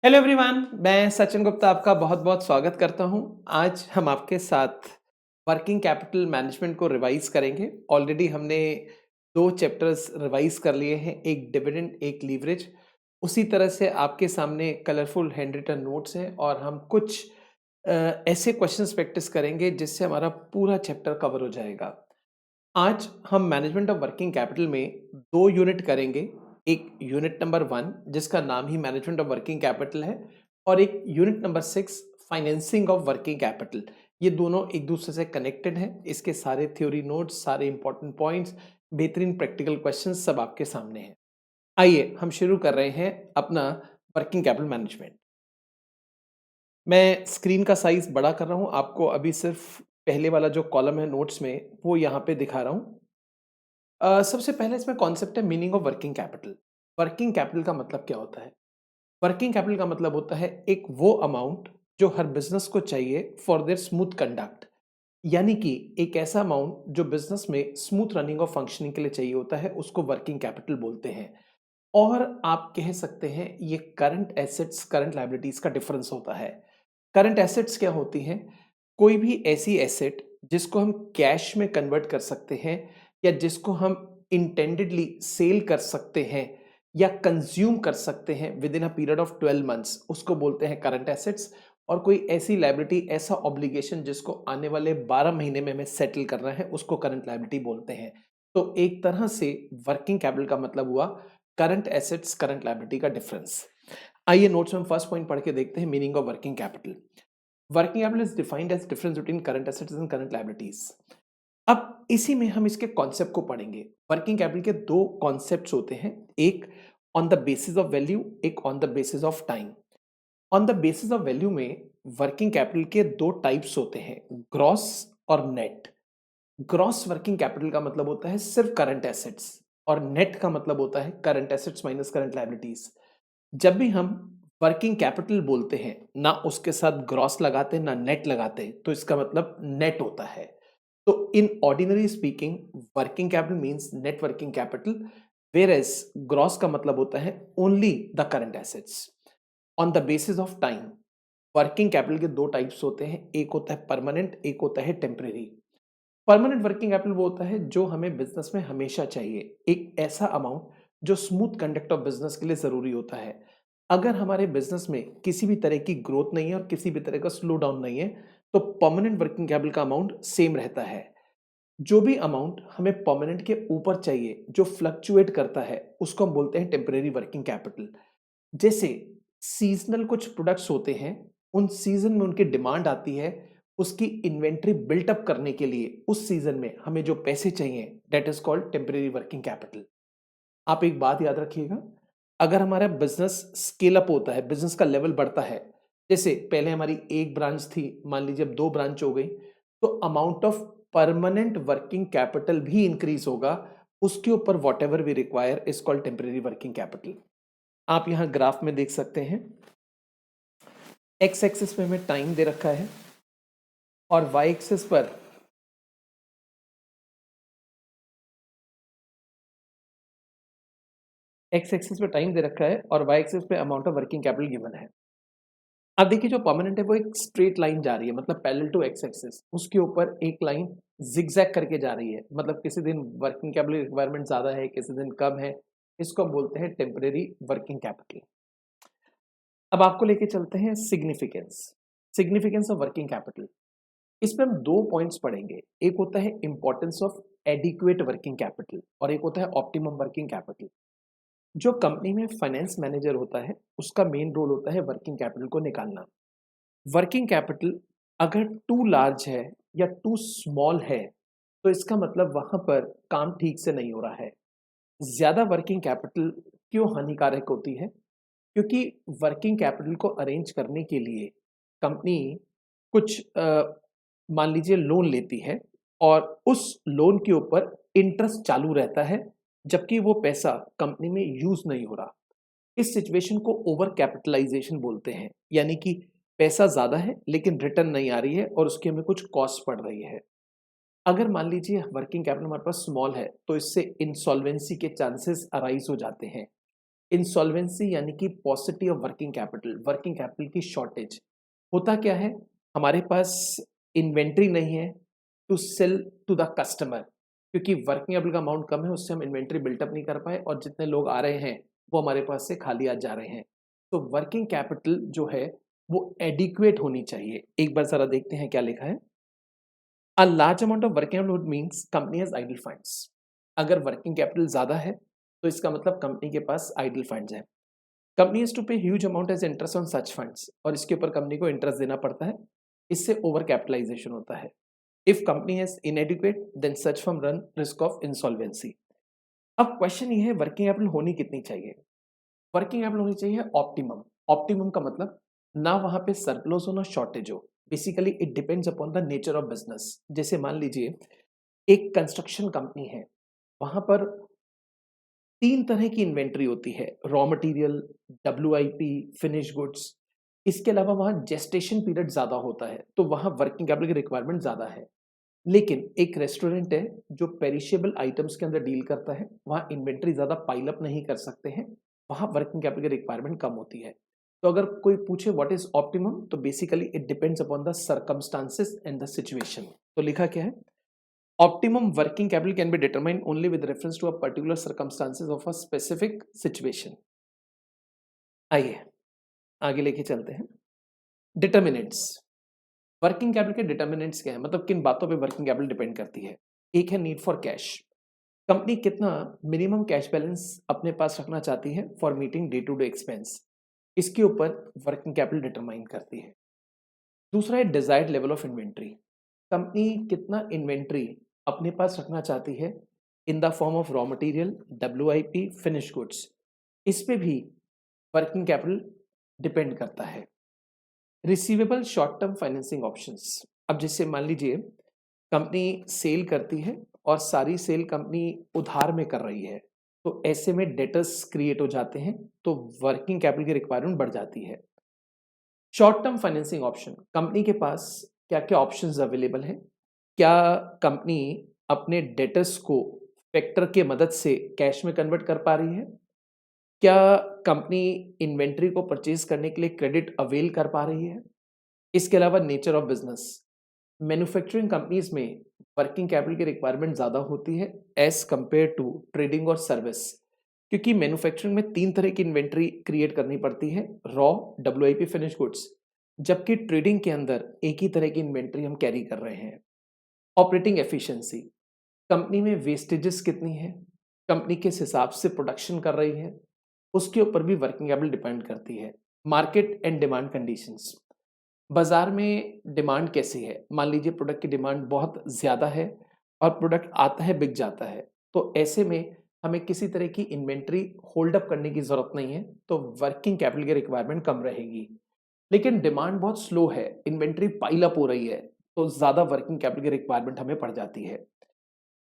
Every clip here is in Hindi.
हेलो एवरीवन, मैं सचिन गुप्ता आपका बहुत-बहुत स्वागत करता हूं। आज हम आपके साथ वर्किंग कैपिटल मैनेजमेंट को रिवाइज करेंगे। ऑलरेडी हमने 2 चैप्टर्स रिवाइज कर लिए हैं, एक डिविडेंड, एक लीवरेज। उसी तरह से आपके सामने कलरफुल हैंड रिटन नोट्स हैं और हम कुछ ऐसे क्वेश्चंस प्रैक्टिस करेंगे जिससे हमारा पूरा चैप्टर कवर हो जाएगा। आज हम मैनेजमेंट ऑफ वर्किंग कैपिटल में 2 यूनिट करेंगे। एक यूनिट नंबर 1 जिसका नाम ही मैनेजमेंट ऑफ वर्किंग कैपिटल है और एक unit number 6 financing of working capital. ये दोनों एक दूसरे से कनेक्टेड हैं। इसके सारे थ्योरी नोट्स, सारे इंपॉर्टेंट पॉइंट्स, बेहतरीन प्रैक्टिकल क्वेश्चंस सब आपके सामने हैं। आइए हम शुरू कर रहे हैं अपना वर्किंग कैपिटल मैनेजमेंट। मैं स्क्रीन का साइज़ बड़ा कर रहा हूँ। आपको अभी सिर्फ़ पहले वाला जो कॉलम है नोट्स में, वो यहाँ पे दिखा रहा हूँ। सबसे पहले इसमें कॉन्सेप्ट है meaning of working capital. Working capital का मतलब क्या होता है? वर्किंग कैपिटल का मतलब होता है एक वो अमाउंट जो हर बिज़नेस को चाहिए फॉर देयर स्मूथ कंडक्ट। यानी कि एक ऐसा अमाउंट जो बिज़नेस में स्मूथ रनिंग और फंक्शनिंग के लिए चाहिए होता है, उसको वर्किंग कैपिटल बोलते हैं। और आप कह सकते हैं ये करंट एसेट्स, करंट लायबिलिटीज़ का डिफरेंस होता है। करंट एसेट्स क्या होती हैं? कोई भी ऐसी एसेट जिसको हम कैश में कन्वर्ट कर सकते हैं या जिसको हम इंटेंडेडली सेल कर सकते हैं या कंज्यूम कर सकते हैं with in a period of 12 months, उसको बोलते हैं करंट एसेट्स। और कोई ऐसी लायबिलिटी, ऐसा ऑब्लिगेशन जिसको आने वाले 12 महीने में हमें सेटल करना है, उसको करंट लायबिलिटी बोलते हैं। तो एक तरह से वर्किंग कैपिटल का मतलब हुआ करंट एसेट्स, करंट लायबिलिटी का डिफरेंस। आइए नोट्स में फर्स्ट पॉइंट पढ़ के देखते हैं, meaning of working capital. Working capital is defined age difference between current assets and current liabilities. अब इसी में हम इसके कॉन्सेप्ट को पढ़ेंगे। वर्किंग कैपिटल के 2 कॉन्सेप्ट्स होते हैं, एक on the basis of value, एक on the basis of time. On the basis of value में वर्किंग कैपिटल के 2 टाइप्स होते हैं, ग्रॉस और नेट। ग्रॉस वर्किंग कैपिटल का मतलब होता है सिर्फ करंट एसेट्स और नेट का मतलब होता है current assets minus current liabilities. जब भी हम वर्किंग कैपिटल बोलते हैं, ना उसके साथ ग्रॉस लगाते ना नेट लगाते, तो इसका मतलब नेट होता है। तो in ordinary speaking working capital means net working capital, whereas gross का मतलब होता है only the current assets. On the basis of time working capital के 2 टाइप्स होते हैं, एक होता है परमानेंट, एक होता है टेम्परेरी। परमानेंट वर्किंग कैपिटल वो होता है जो हमें बिजनेस में हमेशा चाहिए, एक ऐसा अमाउंट जो स्मूथ कंडक्ट ऑफ बिजनेस के लिए जरूरी होता है। अगर हमारे बिजनेस में किसी भी तरह की ग्रोथ नहीं है और किसी भी तरह का स्लो डाउन नहीं है, तो परमानेंट वर्किंग कैपिटल का अमाउंट सेम रहता है। जो भी अमाउंट हमें परमानेंट के ऊपर चाहिए, जो फ्लक्चुएट करता है, उसको हम बोलते हैं टेम्परेरी वर्किंग कैपिटल। जैसे सीजनल कुछ प्रोडक्ट्स होते हैं, उन सीजन में उनकी डिमांड आती है, उसकी इन्वेंटरी बिल्टअप करने के लिए उस सीजन में हमें जो पैसे चाहिए, that is called temporary working capital. आप एक बात याद रखिएगा, अगर हमारा बिजनेस स्केल अप होता है, बिजनेस का लेवल बढ़ता है, जैसे पहले हमारी एक ब्रांच थी, मान लीजिए अब 2 ब्रांच हो गई, तो amount of permanent working capital भी इंक्रीज होगा। उसके ऊपर whatever we require is called temporary working capital. आप यहां ग्राफ में देख सकते हैं, एक्स एक्सिस में हमें टाइम दे रखा है और वाई एक्सिस पर एक्स एक्सिस पे टाइम दे रखा है और वाई एक्सिस पे amount of working capital given है। अब देखिए जो परमानेंट है वो एक स्ट्रेट लाइन जा रही है, मतलब पैरेलल टू एक्स एक्सिस, उसके ऊपर एक लाइन जिगजैग करके जा रही है, मतलब किसी दिन वर्किंग कैपिटल रिक्वायरमेंट ज्यादा है, किसी दिन कम है। इसको हम बोलते हैं टेम्परेरी वर्किंग कैपिटल। अब आपको लेके चलते हैं significance, significance of working capital. इसमें हम 2 पॉइंट्स पढ़ेंगे, एक होता है importance of adequate working capital और एक होता है ऑप्टिमम वर्किंग कैपिटल। जो कंपनी में फाइनेंस मैनेजर होता है, उसका मेन रोल होता है वर्किंग कैपिटल को निकालना। वर्किंग कैपिटल अगर टू लार्ज है या टू स्मॉल है, तो इसका मतलब वहां पर काम ठीक से नहीं हो रहा है। ज्यादा वर्किंग कैपिटल क्यों हानिकारक होती है? क्योंकि वर्किंग कैपिटल को अरेंज करने के लिए कंपनी कुछ मान लीजिए लोन लेती है और उस लोन के ऊपर इंटरेस्ट चालू रहता है, जबकि वो पैसा कंपनी में यूज नहीं हो रहा। इस सिचुएशन को ओवर कैपिटलाइजेशन बोलते हैं, यानी कि पैसा ज्यादा है लेकिन रिटर्न नहीं आ रही है और उसकी हमें कुछ कॉस्ट पड़ रही है। अगर मान लीजिए वर्किंग कैपिटल हमारे पास स्मॉल है, तो इससे इंसॉल्वेंसी के चांसेस अराइज हो जाते हैं। इंसॉल्वेंसी यानी कि पॉसिटी ऑफ वर्किंग कैपिटल की शॉर्टेज। होता क्या है, हमारे पास इन्वेंट्री नहीं है to sell to the customer, क्योंकि वर्किंग कैपिटल का अमाउंट कम है, उससे हम इन्वेंट्री बिल्टअप नहीं कर पाए और जितने लोग आ रहे हैं वो हमारे पास से खाली आज जा रहे हैं। तो वर्किंग कैपिटल जो है वो एडिक्वेट होनी चाहिए। एक बार जरा देखते हैं क्या लिखा है। A large amount of working capital means company has idle funds. अगर वर्किंग कैपिटल ज्यादा है तो इसका मतलब कंपनी के पास आइडल फंड्स है। Company has to pay huge amount as interest on such funds, और इसके ऊपर कंपनी को इंटरेस्ट देना पड़ता है। इससे ओवर कैपिटलाइजेशन होता है। If company has inadequate then such firm run risk of insolvency. अब क्वेश्चन ये है वर्किंग कैपिटल होनी कितनी चाहिए। वर्किंग कैपिटल होनी चाहिए ऑप्टिमम। ऑप्टिमम का मतलब ना वहां पे सरप्लस हो ना शॉर्टेज हो। Basically it depends upon the nature of business. जैसे मान लीजिए एक कंस्ट्रक्शन कंपनी है, वहां पर 3 तरह की इन्वेंट्री होती है, raw material, WIP, finish goods. इसके अलावा वहां जेस्टेशन पीरियड ज्यादा होता है, तो वहां वर्किंग कैपिटल की रिक्वायरमेंट ज्यादा है। लेकिन एक रेस्टोरेंट है जो पेरिशेबल आइटम्स के अंदर डील करता है, वहां इन्वेंट्री ज्यादा पाइल अप नहीं कर सकते हैं, वहां वर्किंग कैपिटल की रिक्वायरमेंट कम होती है। तो अगर कोई पूछे व्हाट इज ऑप्टिमम, तो basically it depends upon the circumstances and the situation. तो लिखा क्या है, optimum working capital can be determined only with reference to a particular circumstances of a specific situation। आइए आगे लेके चलते हैं। डिटर्मिनेंट्स। वर्किंग कैपिटल के डिटर्मिनेंट्स क्या है, मतलब किन बातों पे वर्किंग कैपिटल डिपेंड करती है। एक है नीड फॉर कैश। कंपनी कितना मिनिमम कैश बैलेंस अपने पास रखना चाहती है for meeting day to day expense, इसके ऊपर वर्किंग कैपिटल डिटरमाइन करती है। दूसरा है desired level of inventory. Company कितना इन्वेंट्री अपने पास रखना चाहती है in the form of raw material, WIP, finish goods. इस पे भी वर्किंग कैपिटल डिपेंड करता है। Receivable short term financing options. अब जैसे मान लीजिए कंपनी सेल करती है और सारी सेल कंपनी उधार में कर रही है, तो ऐसे में डेटर्स क्रिएट हो जाते हैं, तो वर्किंग कैपिटल की रिक्वायरमेंट बढ़ जाती है। Short term financing option, company के पास क्या क्या ऑप्शंस अवेलेबल हैं। क्या कंपनी अपने डेटर्स को फैक्टर के मदद से कैश में कन्वर्ट कर पा रही है। क्या कंपनी इन्वेंट्री को परचेज करने के लिए क्रेडिट अवेल कर पा रही है। इसके अलावा nature of business, manufacturing companies में वर्किंग कैपिटल की रिक्वायरमेंट ज़्यादा होती है एज कंपेयर टू ट्रेडिंग और सर्विस, क्योंकि मैन्युफैक्चरिंग में 3 तरह की इन्वेंट्री क्रिएट करनी पड़ती है, रॉ, डब्ल्यूआईपी, फिनिश गुड्स, जबकि ट्रेडिंग के अंदर एक ही तरह की इन्वेंट्री हम कैरी कर रहे हैं। ऑपरेटिंग एफिशिएंसी, कंपनी में वेस्टेजेस कितनी है, कंपनी किस हिसाब से प्रोडक्शन कर रही है, उसके ऊपर भी वर्किंग कैपिटल डिपेंड करती है। मार्केट एंड डिमांड कंडीशंस, बाजार में डिमांड कैसी है। मान लीजिए प्रोडक्ट की डिमांड बहुत ज़्यादा है और प्रोडक्ट आता है बिक जाता है, तो ऐसे में हमें किसी तरह की इन्वेंट्री होल्ड अप करने की ज़रूरत नहीं है, तो वर्किंग कैपिटल की रिक्वायरमेंट कम रहेगी। लेकिन डिमांड बहुत स्लो है, इन्वेंट्री पाइल अप हो रही है, तो ज़्यादा वर्किंग कैपिटल की रिक्वायरमेंट हमें पड़ जाती है।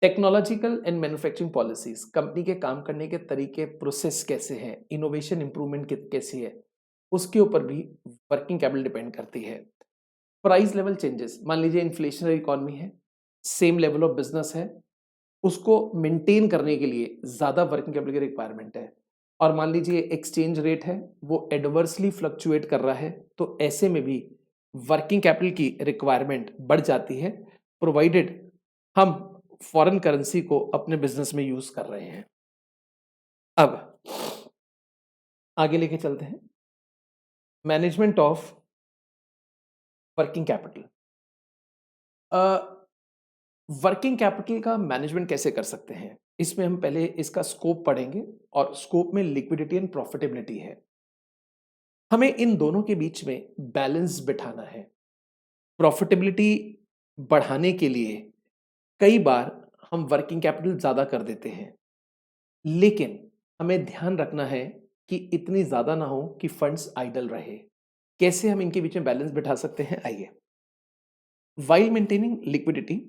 Technological and manufacturing policies, company के काम करने के तरीके, प्रोसेस कैसे हैं, इनोवेशन इंप्रूवमेंट कैसी है, उसके ऊपर भी वर्किंग कैपिटल डिपेंड करती है। प्राइस लेवल चेंजेस, मान लीजिए इन्फ्लेशनरी इकोनॉमी है, सेम लेवल ऑफ बिजनेस है, उसको मेंटेन करने के लिए ज़्यादा वर्किंग कैपिटल की रिक्वायरमेंट है। और मान लीजिए एक्सचेंज रेट है वो एडवर्सली फ्लक्चुएट कर रहा है, तो ऐसे में भी वर्किंग कैपिटल की रिक्वायरमेंट बढ़ जाती है, प्रोवाइडेड हम फॉरेन करेंसी को अपने बिजनेस में यूज कर रहे हैं। अब आगे लेके चलते हैं, management of working capital. Working capital का मैनेजमेंट कैसे कर सकते हैं, इसमें हम पहले इसका स्कोप पढ़ेंगे, और स्कोप में लिक्विडिटी एंड प्रॉफिटेबिलिटी है। हमें इन दोनों के बीच में बैलेंस बिठाना है। प्रॉफिटेबिलिटी बढ़ाने के लिए कई बार हम वर्किंग कैपिटल ज्यादा कर देते हैं, लेकिन हमें ध्यान रखना है कि इतनी ज्यादा ना हो कि फंड्स आइडल रहे। कैसे हम इनके बीच में बैलेंस बिठा सकते हैं, आइए। While maintaining liquidity,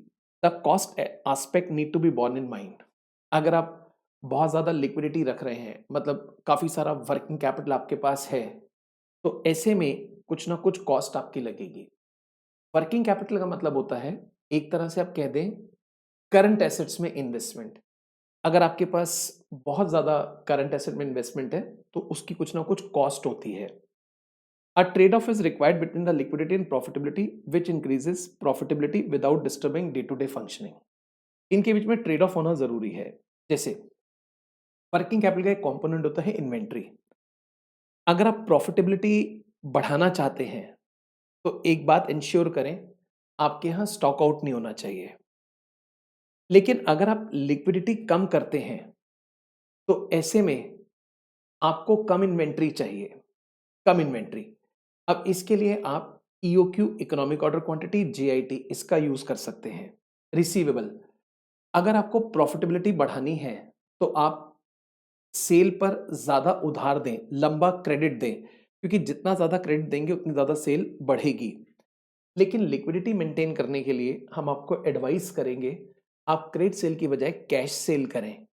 the cost aspect need to be borne in mind। अगर आप बहुत ज़्यादा लिक्विडिटी रख रहे हैं, मतलब काफ़ी सारा वर्किंग कैपिटल आपके पास है, तो ऐसे में कुछ ना कुछ कॉस्ट आपकी लगेगी। वर्किंग कैपिटल का मतलब होता है, एक तरह से आप कह दें, करंट एसेट्स में इन्वेस्टमेंट। अगर आपके पास बहुत ज़्यादा करंट एसेट में इन्वेस्टमेंट है, तो उसकी कुछ ना कुछ कॉस्ट होती है। A trade-off is required between the liquidity and profitability, which increases profitability without disturbing day-to-day functioning. इनके बीच में ट्रेड ऑफ होना जरूरी है। जैसे वर्किंग कैपिटल का एक कंपोनेंट होता है इन्वेंट्री। अगर आप प्रॉफिटेबिलिटी बढ़ाना चाहते हैं तो एक बात इंश्योर करें, आपके यहां स्टॉक आउट नहीं होना चाहिए। लेकिन अगर आप लिक्विडिटी कम करते हैं तो ऐसे में आपको कम इन्वेंट्री चाहिए, कम इन्वेंट्री। अब इसके लिए आप EOQ, economic order quantity, JIT, इसका यूज कर सकते हैं। रिसीवेबल, अगर आपको प्रॉफिटेबिलिटी बढ़ानी है तो आप सेल पर ज्यादा उधार दें, लंबा क्रेडिट दें, क्योंकि जितना ज्यादा क्रेडिट देंगे उतनी ज्यादा सेल बढ़ेगी। लेकिन लिक्विडिटी मेंटेन करने के लिए हम आपको एडवाइस करेंगे, आप क्रेडिट सेल की बजाय कैश सेल करें।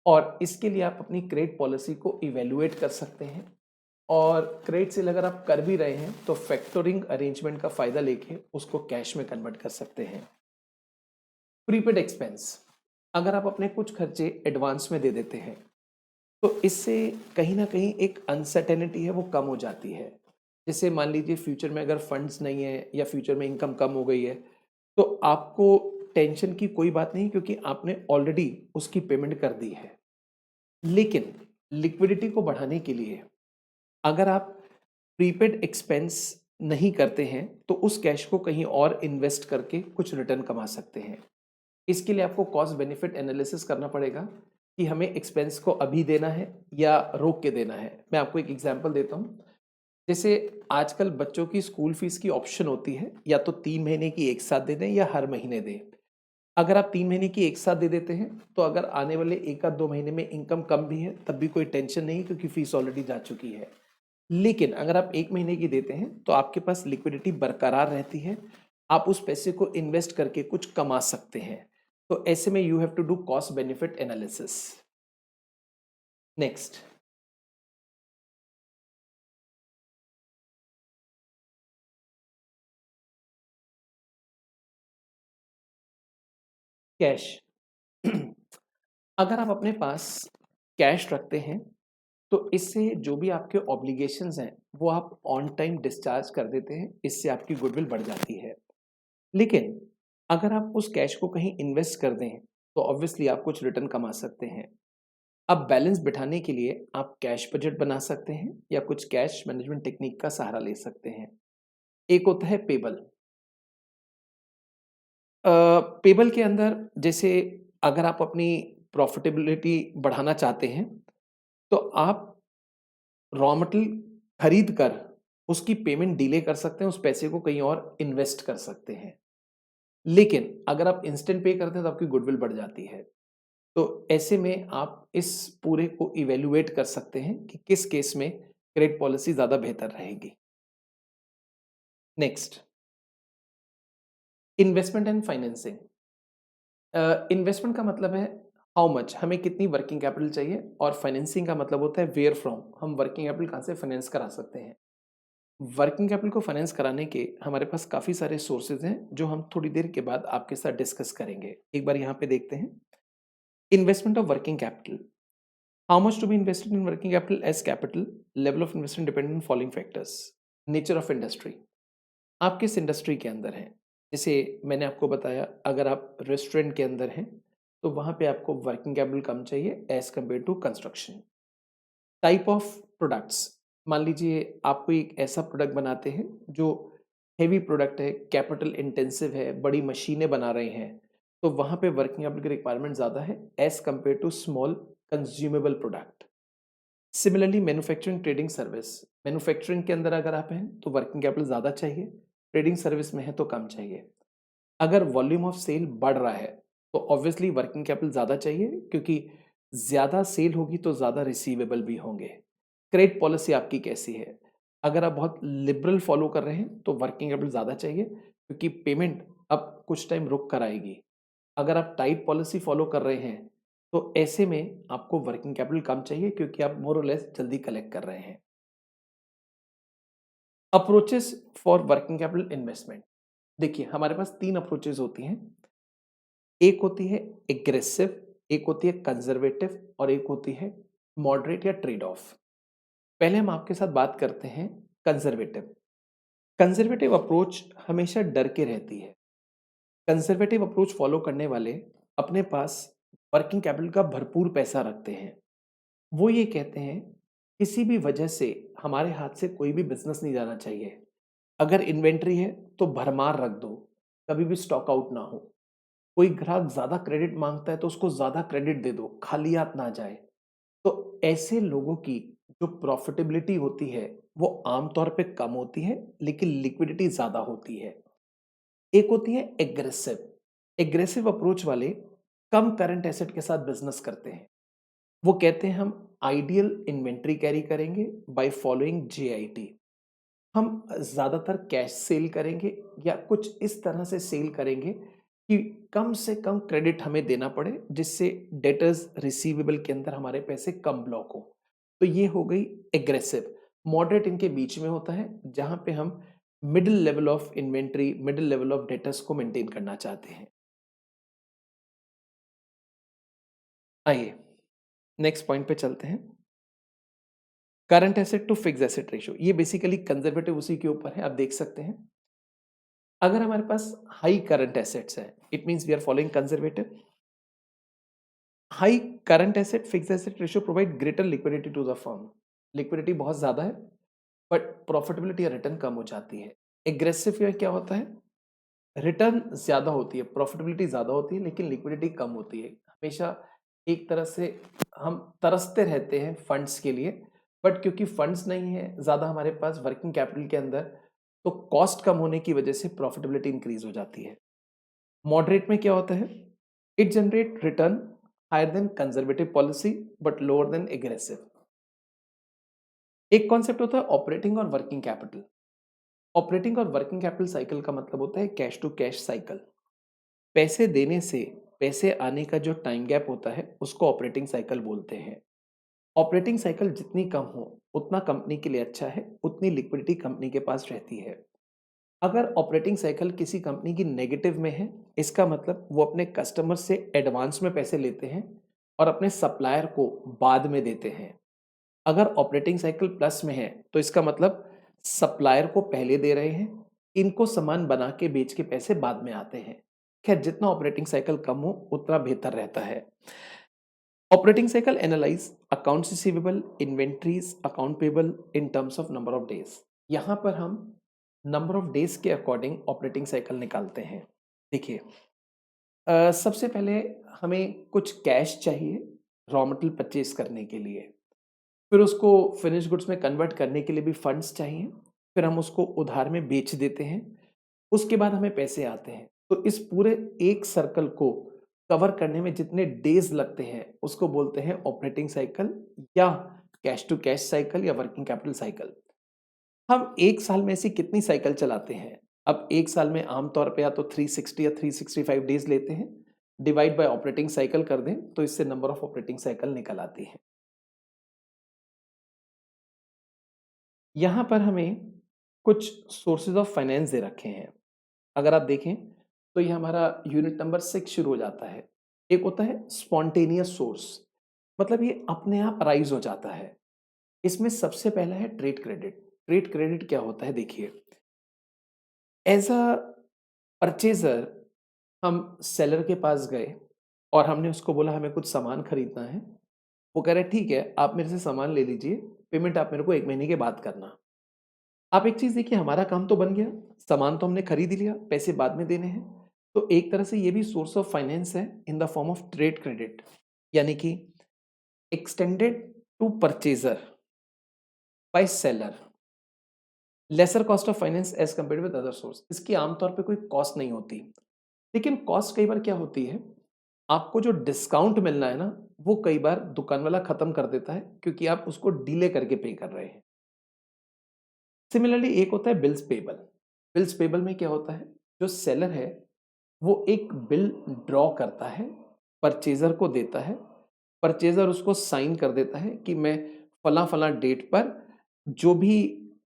और इसके लिए आप अपनी क्रेडिट पॉलिसी को इवेल्युएट कर सकते हैं। और क्रेडिट सेल अगर आप कर भी रहे हैं तो फैक्टरिंग अरेंजमेंट का फायदा लेके उसको कैश में कन्वर्ट कर सकते हैं। प्रीपेड एक्सपेंस, अगर आप अपने कुछ खर्चे एडवांस में दे देते हैं तो इससे कहीं ना कहीं एक अनसर्टेनिटी है वो कम हो जाती है। जैसे मान लीजिए फ्यूचर में अगर फंड्स नहीं है या फ्यूचर में इनकम कम हो गई है तो आपको टेंशन की कोई बात नहीं, क्योंकि आपने ऑलरेडी उसकी पेमेंट कर दी है। लेकिन लिक्विडिटी को बढ़ाने के लिए अगर आप प्रीपेड एक्सपेंस नहीं करते हैं तो उस कैश को कहीं और इन्वेस्ट करके कुछ रिटर्न कमा सकते हैं। इसके लिए आपको कॉस्ट बेनिफिट एनालिसिस करना पड़ेगा कि हमें एक्सपेंस को अभी देना है या रोक के देना है। मैं आपको एक एग्जांपल देता हूं। जैसे आजकल बच्चों की स्कूल फीस की ऑप्शन होती है, या तो 3 महीने की एक साथ दे दें या हर महीने दें। अगर आप 3 महीने की एक साथ दे देते हैं तो अगर आने वाले 1 या 2 महीने में इनकम कम भी है तब भी कोई टेंशन नहीं, क्योंकि फीस ऑलरेडी जा चुकी है। लेकिन अगर आप 1 महीने की देते हैं तो आपके पास लिक्विडिटी बरकरार रहती है, आप उस पैसे को इन्वेस्ट करके कुछ कमा सकते हैं। तो ऐसे में you have to do cost benefit analysis. Next, cash. अगर आप अपने पास कैश रखते हैं तो इससे जो भी आपके ऑब्लिगेशंस हैं वो आप ऑन टाइम डिस्चार्ज कर देते हैं, इससे आपकी गुडविल बढ़ जाती है। लेकिन अगर आप उस कैश को कहीं इन्वेस्ट कर दें तो ऑब्वियसली आप कुछ रिटर्न कमा सकते हैं। अब बैलेंस बिठाने के लिए आप कैश बजट बना सकते हैं या कुछ कैश मैनेजमेंट टेक्निक का सहारा ले सकते हैं। एक होता है पेबल। पेबल के अंदर जैसे अगर आप अपनी प्रॉफिटेबिलिटी बढ़ाना चाहते हैं तो आप रॉ मटेरियल खरीद कर उसकी पेमेंट डिले कर सकते हैं, उस पैसे को कहीं और इन्वेस्ट कर सकते हैं। लेकिन अगर आप इंस्टेंट पे करते हैं तो आपकी गुडविल बढ़ जाती है। तो ऐसे में आप इस पूरे को इवैल्यूएट कर सकते हैं कि किस केस में क्रेडिट पॉलिसी ज़्यादा बेहतर रहेगी। Next, investment and financing. Investment का मतलब है हाउ मच, हमें कितनी वर्किंग कैपिटल चाहिए, और फाइनेंसिंग का मतलब होता है वेयर फ्रॉम, हम वर्किंग कैपिटल कहाँ से फाइनेंस करा सकते हैं। वर्किंग कैपिटल को फाइनेंस कराने के हमारे पास काफ़ी सारे सोर्सेज हैं जो हम थोड़ी देर के बाद आपके साथ डिस्कस करेंगे। एक बार यहाँ पे देखते हैं। Investment of working capital, how much to be invested in working capital as capital, level of investment dependent on following factors, nature of industry, आप किस इंडस्ट्री के अंदर हैं। जैसे मैंने आपको बताया, अगर आप रेस्टोरेंट के अंदर हैं तो वहाँ पे आपको वर्किंग कैपिटल कम चाहिए as compare to construction. Type of products, मान लीजिए आप कोई एक ऐसा प्रोडक्ट बनाते हैं जो हेवी प्रोडक्ट है, कैपिटल इंटेंसिव है, बड़ी मशीनें बना रहे हैं, तो वहाँ पे वर्किंग कैपिटल की रिक्वायरमेंट ज़्यादा है as compare to small consumable product. Similarly manufacturing trading service, manufacturing के अंदर अगर आप हैं तो वर्किंग कैपिटल ज़्यादा चाहिए, ट्रेडिंग सर्विस में है तो कम चाहिए। अगर वॉल्यूम ऑफ सेल बढ़ रहा है तो ऑब्वियसली वर्किंग कैपिटल ज़्यादा चाहिए, क्योंकि ज़्यादा सेल होगी तो ज़्यादा रिसीवेबल भी होंगे। क्रेडिट पॉलिसी आपकी कैसी है, अगर आप बहुत लिबरल फॉलो कर रहे हैं तो वर्किंग कैपिटल ज़्यादा चाहिए, क्योंकि पेमेंट अब कुछ टाइम रुक कर आएगी। अगर आप टाइट पॉलिसी फॉलो कर रहे हैं तो ऐसे में आपको वर्किंग कैपिटल कम चाहिए, क्योंकि आप मोर और लेस जल्दी कलेक्ट कर रहे हैं। Approaches for working capital investment, देखिए हमारे पास 3 अप्रोचेस होती हैं। एक होती है एग्रेसिव, एक होती है कंजर्वेटिव और एक होती है मॉडरेट या ट्रेड ऑफ। पहले हम आपके साथ बात करते हैं कंजर्वेटिव। कंजर्वेटिव अप्रोच हमेशा डर के रहती है। कंजर्वेटिव अप्रोच फॉलो करने वाले अपने पास वर्किंग कैपिटल का भरपूर पैसा रखते हैं। वो ये कहते हैं किसी भी वजह से हमारे हाथ से कोई भी बिजनेस नहीं जाना चाहिए। अगर इन्वेंट्री है तो भरमार रख दो, कभी भी स्टॉक आउट ना हो। कोई ग्राहक ज्यादा क्रेडिट मांगता है तो उसको ज्यादा क्रेडिट दे दो, खाली हाथ ना जाए। तो ऐसे लोगों की जो प्रॉफिटेबिलिटी होती है वो आमतौर पे कम होती है, लेकिन लिक्विडिटी ज्यादा होती है। एक होती है एग्रेसिव। एग्रेसिव अप्रोच वाले कम करंट एसेट के साथ बिजनेस करते हैं। वो कहते हैं हम आइडियल इन्वेंट्री कैरी करेंगे बाय फॉलोइंग जेआईटी। हम ज्यादातर कैश सेल करेंगे या कुछ इस तरह से सेल करेंगे कि कम से कम क्रेडिट हमें देना पड़े, जिससे डेटर्स रिसीवेबल के अंदर हमारे पैसे कम ब्लॉक हो। तो ये हो गई एग्रेसिव। मॉडरेट इनके बीच में होता है, जहां पे हम middle level of inventory, middle level of debtors को मेंटेन करना चाहते हैं। आइए नेक्स्ट पॉइंट पे चलते हैं। Current asset to fix asset ratio, ये बेसिकली कंजर्वेटिव उसी के ऊपर है। आप देख सकते हैं अगर हमारे पास हाई करंट एसेट्स है, it means we are following conservative. High current asset fix asset ratio provide greater liquidity to the firm. Liquidity बहुत ज्यादा है बट प्रॉफिटेबिलिटी या रिटर्न कम हो जाती है। एग्रेसिव में क्या होता है, रिटर्न ज्यादा होती है, प्रॉफिटेबिलिटी ज्यादा होती है, लेकिन लिक्विडिटी कम होती है। हमेशा एक तरह से हम तरसते रहते हैं फंड्स के लिए, बट क्योंकि फंड्स नहीं है ज्यादा हमारे पास वर्किंग कैपिटल के अंदर, तो कॉस्ट कम होने की वजह से प्रॉफिटेबिलिटी इंक्रीज हो जाती है। मॉडरेट में क्या होता है, it generate return higher than conservative policy but lower than aggressive. एक कॉन्सेप्ट होता है ऑपरेटिंग और वर्किंग कैपिटल। ऑपरेटिंग और वर्किंग कैपिटल साइकिल का मतलब होता है कैश टू कैश साइकिल। पैसे देने से पैसे आने का जो टाइम गैप होता है उसको ऑपरेटिंग साइकिल बोलते हैं। ऑपरेटिंग साइकिल जितनी कम हो उतना कंपनी के लिए अच्छा है, उतनी लिक्विडिटी कंपनी के पास रहती है। अगर ऑपरेटिंग साइकिल किसी कंपनी की नेगेटिव में है, इसका मतलब वो अपने कस्टमर से एडवांस में पैसे लेते हैं और अपने सप्लायर को बाद में देते हैं। अगर ऑपरेटिंग साइकिल प्लस में है तो इसका मतलब सप्लायर को पहले दे रहे हैं, इनको सामान बना के बेच के पैसे बाद में आते हैं। खैर जितना ऑपरेटिंग साइकिल कम हो उतना बेहतर रहता है। Operating cycle analyse accounts receivable, inventories, account payable in terms of number of days. यहां पर हम नंबर ऑफ डेज के अकॉर्डिंग ऑपरेटिंग साइकिल निकालते हैं। देखिए सबसे पहले हमें कुछ कैश चाहिए रॉ मटेरियल परचेज करने के लिए, फिर उसको फिनिश गुड्स में कन्वर्ट करने के लिए भी फंड्स चाहिए, फिर हम उसको उधार में बेच देते हैं, उसके बाद हमें पैसे आते हैं। तो इस पूरे एक सर्कल को कवर करने में जितने डेज लगते हैं उसको बोलते हैं ऑपरेटिंग साइकिल या कैश टू कैश साइकिल या वर्किंग कैपिटल साइकिल। हम एक साल में ऐसी कितनी साइकिल चलाते हैं? अब एक साल में आमतौर पे या तो 360 या 365 डेज लेते हैं, डिवाइड बाय ऑपरेटिंग साइकिल कर दें तो इससे नंबर ऑफ ऑपरेटिंग साइकिल निकल आती है। यहाँ पर हमें कुछ सोर्सेज ऑफ फाइनेंस दे रखे हैं। अगर आप देखें तो ये हमारा यूनिट नंबर 6 शुरू हो जाता है। एक होता है स्पॉन्टेनियस सोर्स, मतलब ये अपने आप राइज हो जाता है। इसमें सबसे पहला है ट्रेड क्रेडिट। ट्रेड क्रेडिट क्या होता है, देखिए एज अ परचेजर हम सेलर के पास गए और हमने उसको बोला हमें कुछ सामान खरीदना है। वो कह रहे ठीक है आप मेरे से सामान ले लीजिए, पेमेंट आप मेरे को 1 महीने के बाद करना। आप एक चीज देखिए, हमारा काम तो बन गया, सामान तो हमने खरीद लिया, पैसे बाद में देने हैं। तो एक तरह से ये भी सोर्स ऑफ फाइनेंस है in the form of trade credit, यानी कि extended to purchaser by seller, lesser cost of finance as compared with other source. इसकी आमतौर पे कोई कॉस्ट नहीं होती, लेकिन कॉस्ट कई बार क्या होती है, आपको जो डिस्काउंट मिलना है ना वो कई बार दुकान वाला खत्म कर देता है क्योंकि आप उसको डीले करके पे कर रहे हैं। सिमिलरली एक होता है बिल्स पेबल। बिल्स पेबल में क्या होता है, जो सेलर है वो एक बिल ड्रॉ करता है, परचेजर को देता है, परचेजर उसको साइन कर देता है कि मैं फला फला डेट पर जो भी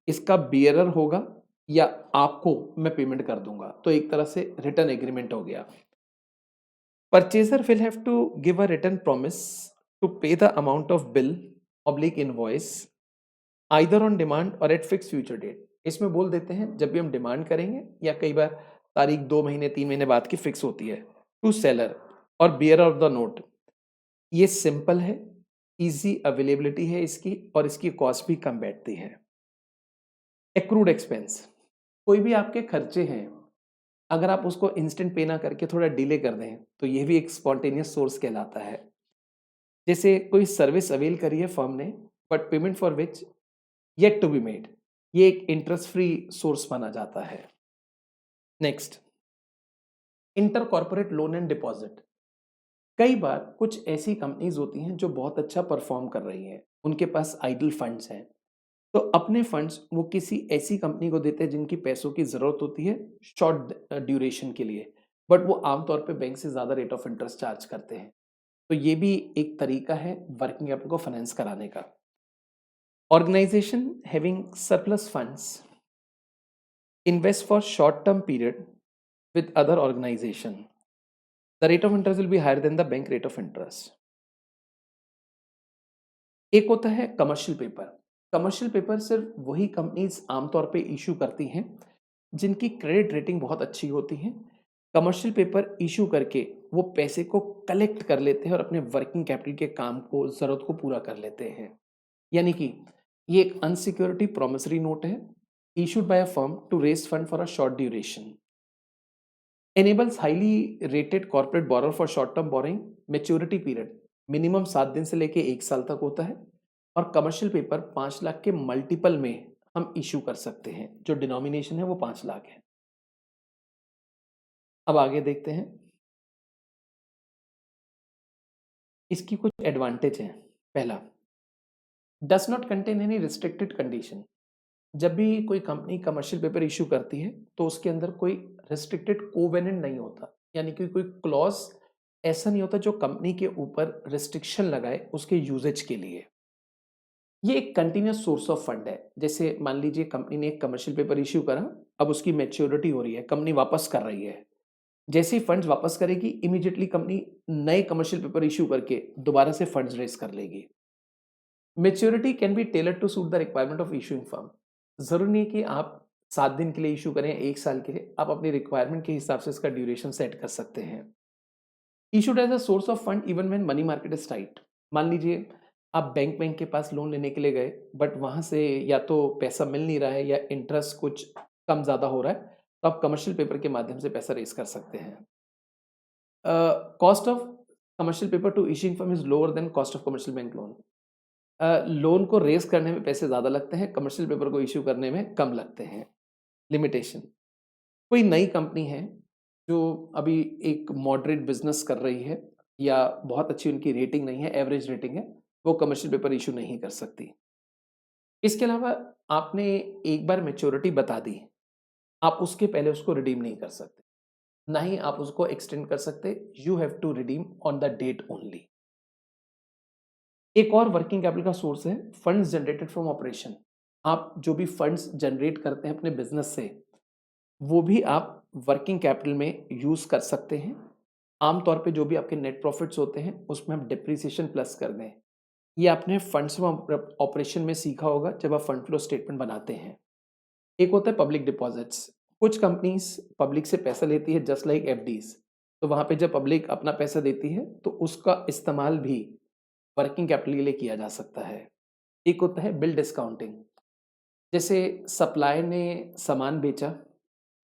इसका बियरर होगा या आपको मैं पेमेंट कर दूंगा। तो एक तरह से रिटर्न एग्रीमेंट हो गया। Purchaser will have to give a written promise to pay the amount of bill oblique invoice either on demand or at fixed future date. इसमें बोल देते हैं जब भी हम डिमांड करेंगे या कई बार तारीख 2 महीने 3 महीने बाद की फिक्स होती है टू सेलर और बियरर ऑफ द नोट। ये सिंपल है, इजी अवेलेबिलिटी है इसकी और इसकी कॉस्ट भी कम बैठती है। एक्रूड एक्सपेंस, कोई भी आपके खर्चे हैं, अगर आप उसको इंस्टेंट पे ना करके थोड़ा डिले कर दें तो ये भी एक स्पॉन्टेनियस सोर्स कहलाता है। जैसे कोई सर्विस अवेल करी है फर्म ने but payment for which yet to be made, ये एक इंटरेस्ट फ्री सोर्स माना जाता है। Next, inter corporate loan and deposit. कई बार कुछ ऐसी कंपनीज होती हैं जो बहुत अच्छा परफॉर्म कर रही हैं, उनके पास आइडल फंड्स हैं, तो अपने फंड्स वो किसी ऐसी कंपनी को देते हैं जिनकी पैसों की ज़रूरत होती है शॉर्ट ड्यूरेशन के लिए, बट वो आमतौर पे बैंक से ज़्यादा रेट ऑफ इंटरेस्ट चार्ज करते हैं। तो ये भी एक तरीका है वर्किंग कैपिटल को फाइनेंस कराने का। Organisation having surplus funds invest for short term period with other organization, the rate of interest will be higher than the bank rate of interest. एक होता है कमर्शियल पेपर। कमर्शियल पेपर सिर्फ वही कंपनीज आमतौर पे इशू करती हैं जिनकी क्रेडिट रेटिंग बहुत अच्छी होती है। कमर्शियल पेपर इशू करके वो पैसे को कलेक्ट कर लेते हैं और अपने वर्किंग कैपिटल के काम को ज़रूरत को पूरा कर लेते हैं। यानी कि ये एक अनसिक्योरिटी प्रोमिसरी नोट है issued by a firm to raise fund for a short duration. enables highly rated corporate borrower for short term borrowing, maturity period minimum 7 दिन से लेके 1 साल तक होता है और कमर्शियल पेपर 5 लाख के मल्टीपल में हम इशू कर सकते हैं, जो डिनोमिनेशन है वो 5 लाख है। अब आगे देखते हैं, इसकी कुछ एडवांटेज हैं। पहला, does not contain any restricted condition. जब भी कोई कंपनी कमर्शियल पेपर इशू करती है तो उसके अंदर कोई रिस्ट्रिक्टेड कोवेनेंट नहीं होता, यानी कि कोई क्लॉज ऐसा नहीं होता जो कंपनी के ऊपर रिस्ट्रिक्शन लगाए उसके यूजेज के लिए। ये एक कंटिन्यूस सोर्स ऑफ फंड है। जैसे मान लीजिए कंपनी ने एक कमर्शियल पेपर इश्यू करा, अब उसकी मैच्योरिटी हो रही है, कंपनी वापस कर रही है। जैसे ही फंड्स वापस करेगी इमीडिएटली कंपनी नए कमर्शियल पेपर इश्यू करके दोबारा से फंड्स रेज कर लेगी। Maturity can be tailored to suit the requirement of issuing firm. जरूरी नहीं कि आप 7 दिन के लिए इशू करें, 1 साल के लिए, आप अपनी रिक्वायरमेंट के हिसाब से इसका ड्यूरेशन सेट कर सकते हैं। Issued as a source of fund even when money market is tight. मान लीजिए आप बैंक के पास लोन लेने के लिए गए बट वहां से या तो पैसा मिल नहीं रहा है या इंटरेस्ट कुछ कम ज़्यादा हो रहा है, तो आप कमर्शियल पेपर के माध्यम से पैसा रेज कर सकते हैं। Cost of commercial paper two issuing firm is lower than cost of commercial bank loan. Loan को रेज करने में पैसे ज़्यादा लगते हैं, कमर्शियल पेपर को इश्यू करने में कम लगते हैं। लिमिटेशन, कोई नई कंपनी है जो अभी एक मॉडरेट बिजनेस कर रही है या बहुत अच्छी उनकी रेटिंग नहीं है, एवरेज रेटिंग है, वो कमर्शियल पेपर इशू नहीं कर सकती। इसके अलावा आपने एक बार मैच्योरिटी बता दी, आप उसके पहले उसको रिडीम नहीं कर सकते, ना ही आप उसको एक्सटेंड कर सकते। You have to redeem on the date only. एक और वर्किंग कैपिटल का सोर्स है फंड्स जनरेटेड फ्रॉम ऑपरेशन। आप जो भी फंड्स जनरेट करते हैं अपने बिजनेस से, वो भी आप वर्किंग कैपिटल में यूज कर सकते हैं। आमतौर पे जो भी आपके नेट प्रॉफिट्स होते हैं उसमें हम डिप्रिसिएशन प्लस कर दें। ये आपने फंड्स फ्रॉम ऑपरेशन में सीखा होगा जब आप फंड फ्लो स्टेटमेंट बनाते हैं। एक होता है पब्लिक डिपॉजिट्स। कुछ कंपनीज पब्लिक से पैसा लेती है जस्ट लाइक एफडीज, तो वहां पे जब पब्लिक अपना पैसा देती है तो उसका इस्तेमाल भी वर्किंग कैपिटल के लिए किया जा सकता है। एक होता है बिल डिस्काउंटिंग। जैसे सप्लायर ने सामान बेचा,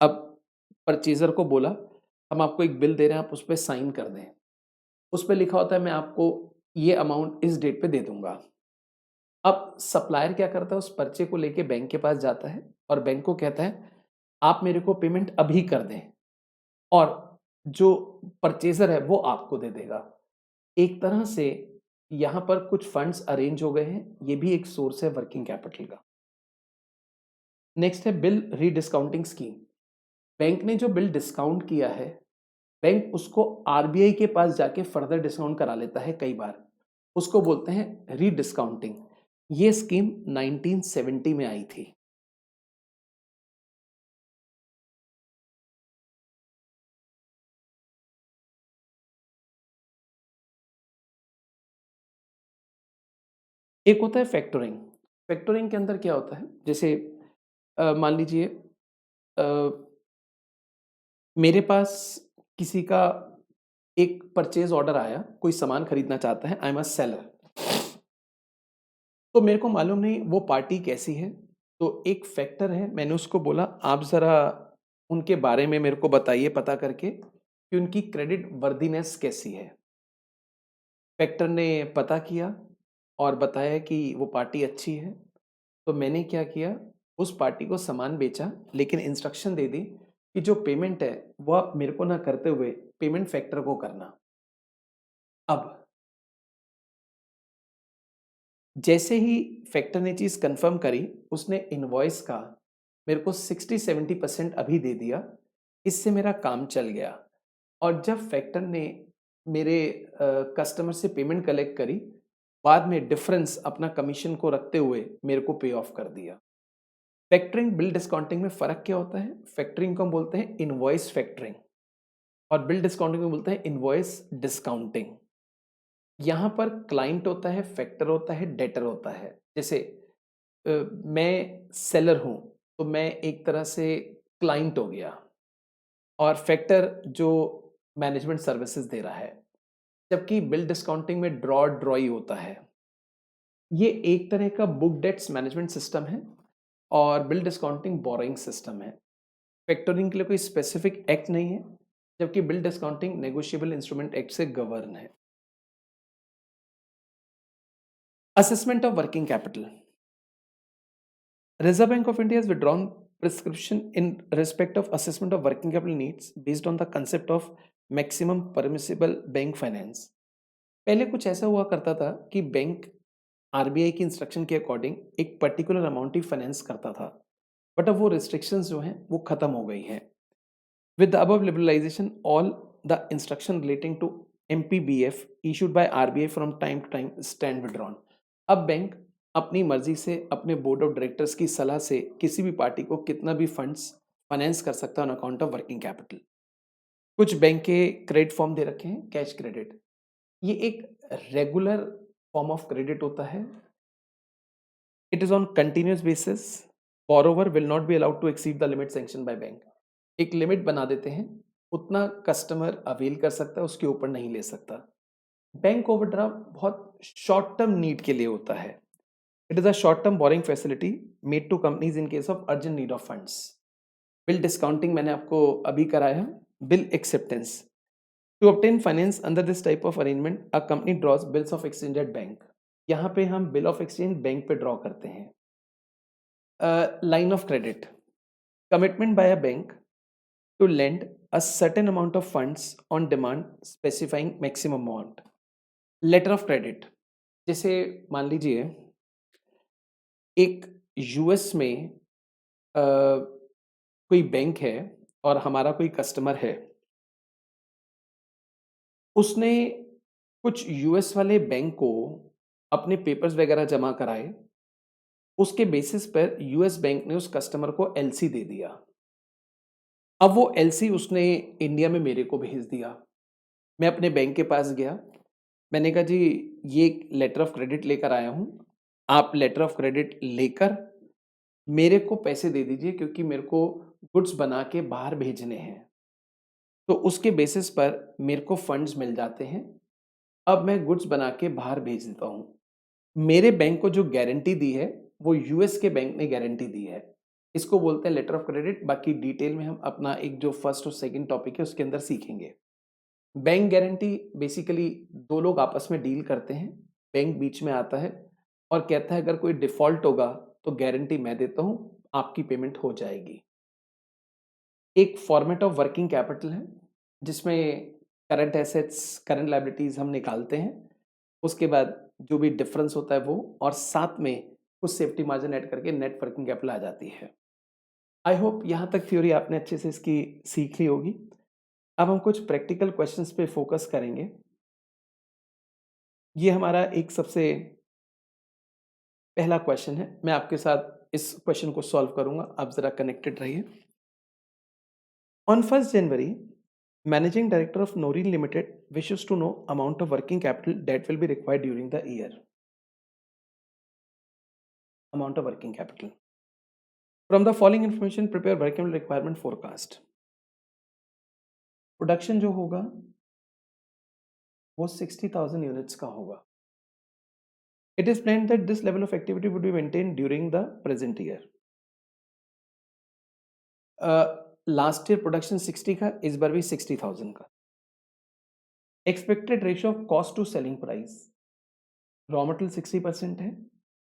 अब परचेजर को बोला हम आपको एक बिल दे रहे हैं, आप उस पे साइन कर दें। उस पे लिखा होता है मैं आपको ये अमाउंट इस डेट पे दे दूंगा। अब सप्लायर क्या करता है, उस पर्चे को लेके बैंक के पास जाता है और बैंक को कहता है आप मेरे को पेमेंट अभी कर दें, और जो परचेजर है वो आपको दे देगा। एक तरह से यहाँ पर कुछ फंड्स अरेंज हो गए हैं, ये भी एक सोर्स है वर्किंग कैपिटल का। नेक्स्ट है बिल रीडिस्काउंटिंग स्कीम। बैंक ने जो बिल डिस्काउंट किया है, बैंक उसको आरबीआई के पास जाके फर्दर डिस्काउंट करा लेता है कई बार, उसको बोलते हैं रीडिस्काउंटिंग। ये स्कीम 1970 में आई थी। एक होता है फैक्टरिंग। फैक्टरिंग के अंदर क्या होता है, जैसे मान लीजिए अ, मेरे पास किसी का एक परचेज़ ऑर्डर आया, कोई सामान खरीदना चाहता है, आई एम अ सेलर। तो मेरे को मालूम नहीं वो पार्टी कैसी है, तो एक फैक्टर है, मैंने उसको बोला आप ज़रा उनके बारे में मेरे को बताइए पता करके कि उनकी क्रेडिट वर्दीनेस कैसी है। फैक्टर ने पता किया और बताया कि वो पार्टी अच्छी है, तो मैंने क्या किया, उस पार्टी को सामान बेचा, लेकिन इंस्ट्रक्शन दे दी कि जो पेमेंट है, वो आप मेरे को ना करते हुए पेमेंट फैक्टर को करना। अब जैसे ही फैक्टर ने चीज़ कन्फर्म करी, उसने इनवॉइस का मेरे को 60-70% अभी दे दिया, इससे मेरा काम चल गया। और जब फैक्टर ने मेरे कस्टमर से पेमेंट कलेक्ट करी, बाद में डिफरेंस अपना कमीशन को रखते हुए मेरे को पे ऑफ कर दिया। फैक्टरिंग, बिल डिस्काउंटिंग में फ़र्क क्या होता है? फैक्टरिंग को हम बोलते हैं इनवॉइस फैक्टरिंग और बिल डिस्काउंटिंग को बोलते हैं इनवॉइस डिस्काउंटिंग। यहाँ पर क्लाइंट होता है, फैक्टर होता है, डेटर होता है। जैसे मैं सेलर हूँ, तो मैं एक तरह से क्लाइंट हो गया और फैक्टर जो मैनेजमेंट सर्विसेज़ दे रहा है। जबकि बिल डिस्काउंटिंग में ड्रॉई होता है। ये एक तरह का बुक डेट्स मैनेजमेंट सिस्टम है और बिल डिस्काउंटिंग बोरोइंग सिस्टम है। फैक्टरिंग के लिए कोई स्पेसिफिक एक्ट नहीं है, जबकि bill discounting negotiable instrument act से गवर्न है। Assessment of working capital. Reserve Bank of India has withdrawn prescription in respect of assessment of working capital needs based on the concept of maximum permissible bank finance. पहले कुछ ऐसा हुआ करता था कि बैंक आरबीआई की इंस्ट्रक्शन के अकॉर्डिंग एक पर्टिकुलर अमाउंट ही फाइनेंस करता था, बट अब वो रिस्ट्रिक्शंस जो हैं वो खत्म हो गई हैं। With the above liberalisation, all the instruction relating to MPBF issued by RBI from time to time stand withdrawn. अब बैंक अपनी मर्जी से अपने बोर्ड ऑफ डायरेक्टर्स की सलाह से किसी भी पार्टी को कितना भी फंड्स फाइनेंस कर सकता है on account of working capital. कुछ बैंक के क्रेडिट फॉर्म दे रखे हैं, कैश क्रेडिट। ये एक रेगुलर फॉर्म ऑफ क्रेडिट होता है। It is on continuous basis. Borrower will not be allowed to exceed the limit sanction by bank. एक लिमिट बना देते हैं, उतना कस्टमर अवेल कर सकता है, उसके ऊपर नहीं ले सकता। बैंक ओवरड्राफ्ट बहुत शॉर्ट टर्म नीड के लिए होता है। It is a short term borrowing facility made to companies in case of urgent need of funds. Bill discounting मैंने आपको अभी कराया। Bill acceptance, to obtain finance under this type of arrangement a company draws bills of exchange at bank. यहाँ पे हम बिल ऑफ एक्सचेंज बैंक पे ड्रॉ करते हैं। Line of credit, commitment bye a bank to lend a certain amount of funds on demand specifying maximum amount. Letter of credit, जैसे मान लीजिए एक यूएस में कोई बैंक है और हमारा कोई कस्टमर है, उसने कुछ यूएस वाले बैंक को अपने पेपर्स वगैरह जमा कराए, उसके बेसिस पर यूएस बैंक ने उस कस्टमर को एलसी दे दिया। अब वो एलसी उसने इंडिया में मेरे को भेज दिया। मैं अपने बैंक के पास गया, मैंने कहा जी ये एक लेटर ऑफ क्रेडिट लेकर आया हूँ, आप लेटर ऑफ क्रेडिट लेकर मेरे को पैसे दे दीजिए क्योंकि मेरे को गुड्स बना के बाहर भेजने हैं। तो उसके बेसिस पर मेरे को फंड्स मिल जाते हैं। अब मैं गुड्स बना के बाहर भेज देता हूँ। मेरे बैंक को जो गारंटी दी है, वो यूएस के बैंक ने गारंटी दी है। इसको बोलते हैं लेटर ऑफ क्रेडिट। बाकी डिटेल में हम अपना एक जो फर्स्ट और सेकंड टॉपिक है उसके अंदर सीखेंगे। बैंक गारंटी बेसिकली 2 लोग आपस में डील करते हैं। बैंक बीच में आता है और कहता है अगर कोई डिफ़ॉल्ट होगा तो गारंटी मैं देता हूँ, आपकी पेमेंट हो जाएगी। एक फॉर्मेट ऑफ वर्किंग कैपिटल है, जिसमें करंट एसेट्स, करंट लायबिलिटीज़ हम निकालते हैं। उसके बाद जो भी डिफरेंस होता है वो, और साथ में कुछ सेफ्टी मार्जिन ऐड करके नेट वर्किंग कैपिटल आ जाती है। आई होप यहाँ तक थ्योरी आपने अच्छे से इसकी सीख ली होगी। अब हम कुछ प्रैक्टिकल क्वेश्चंस पे फोकस करेंगे। ये हमारा एक सबसे पहला क्वेश्चन है। मैं आपके साथ इस क्वेश्चन को सॉल्व करूंगा, आप जरा कनेक्टेड रहिए। On 1st January, managing director of Norin limited wishes to know amount of working capital that will be required during the year. amount of working capital. From the following information, prepare working capital requirement forecast. Production जो होगा वो 60,000 यूनिट्स का होगा. It is planned that this level of activity would be maintained during the present year. Last year production 60 का, इस बार भी 60,000 का. Expected ratio of cost to selling price, raw material 60% है,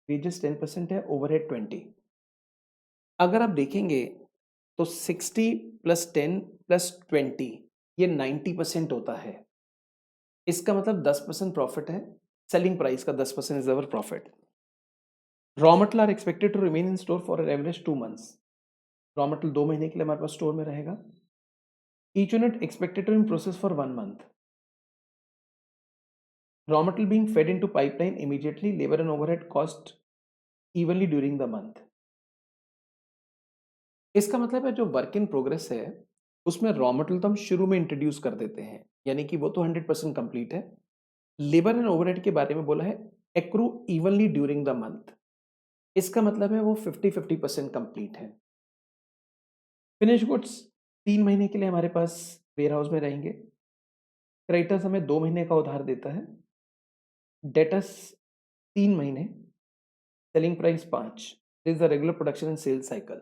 वेजेस 10% है, ओवरहेड 20. अगर आप देखेंगे तो 60 प्लस 10 प्लस 20 ये 90% होता है. इसका मतलब 10% प्रॉफिट है. सेलिंग प्राइस का 10% is our profit. Raw material are expected to remain in store for average 2 months. Raw material 2 महीने के लिए हमारे पास स्टोर में रहेगा. Each unit expected to in process for 1 month. Raw material being fed into pipeline immediately, labour and overhead cost evenly during the month. इसका मतलब है जो वर्क इन प्रोग्रेस है उसमें रॉ मटेरियल तो हम शुरू में इंट्रोड्यूस कर देते हैं, यानी कि वो तो 100% कंप्लीट है. लेबर एंड ओवरहेड के बारे में बोला है accrue evenly during the month. इसका मतलब है वो 50-50% कंप्लीट है. फिनिश गुड्स 3 महीने के लिए हमारे पास वेयर हाउस में रहेंगे. क्रेडिटर्स हमें 2 महीने का उधार देता है. डेटर्स 3 महीने. Selling price 5. This is the regular production and sales cycle.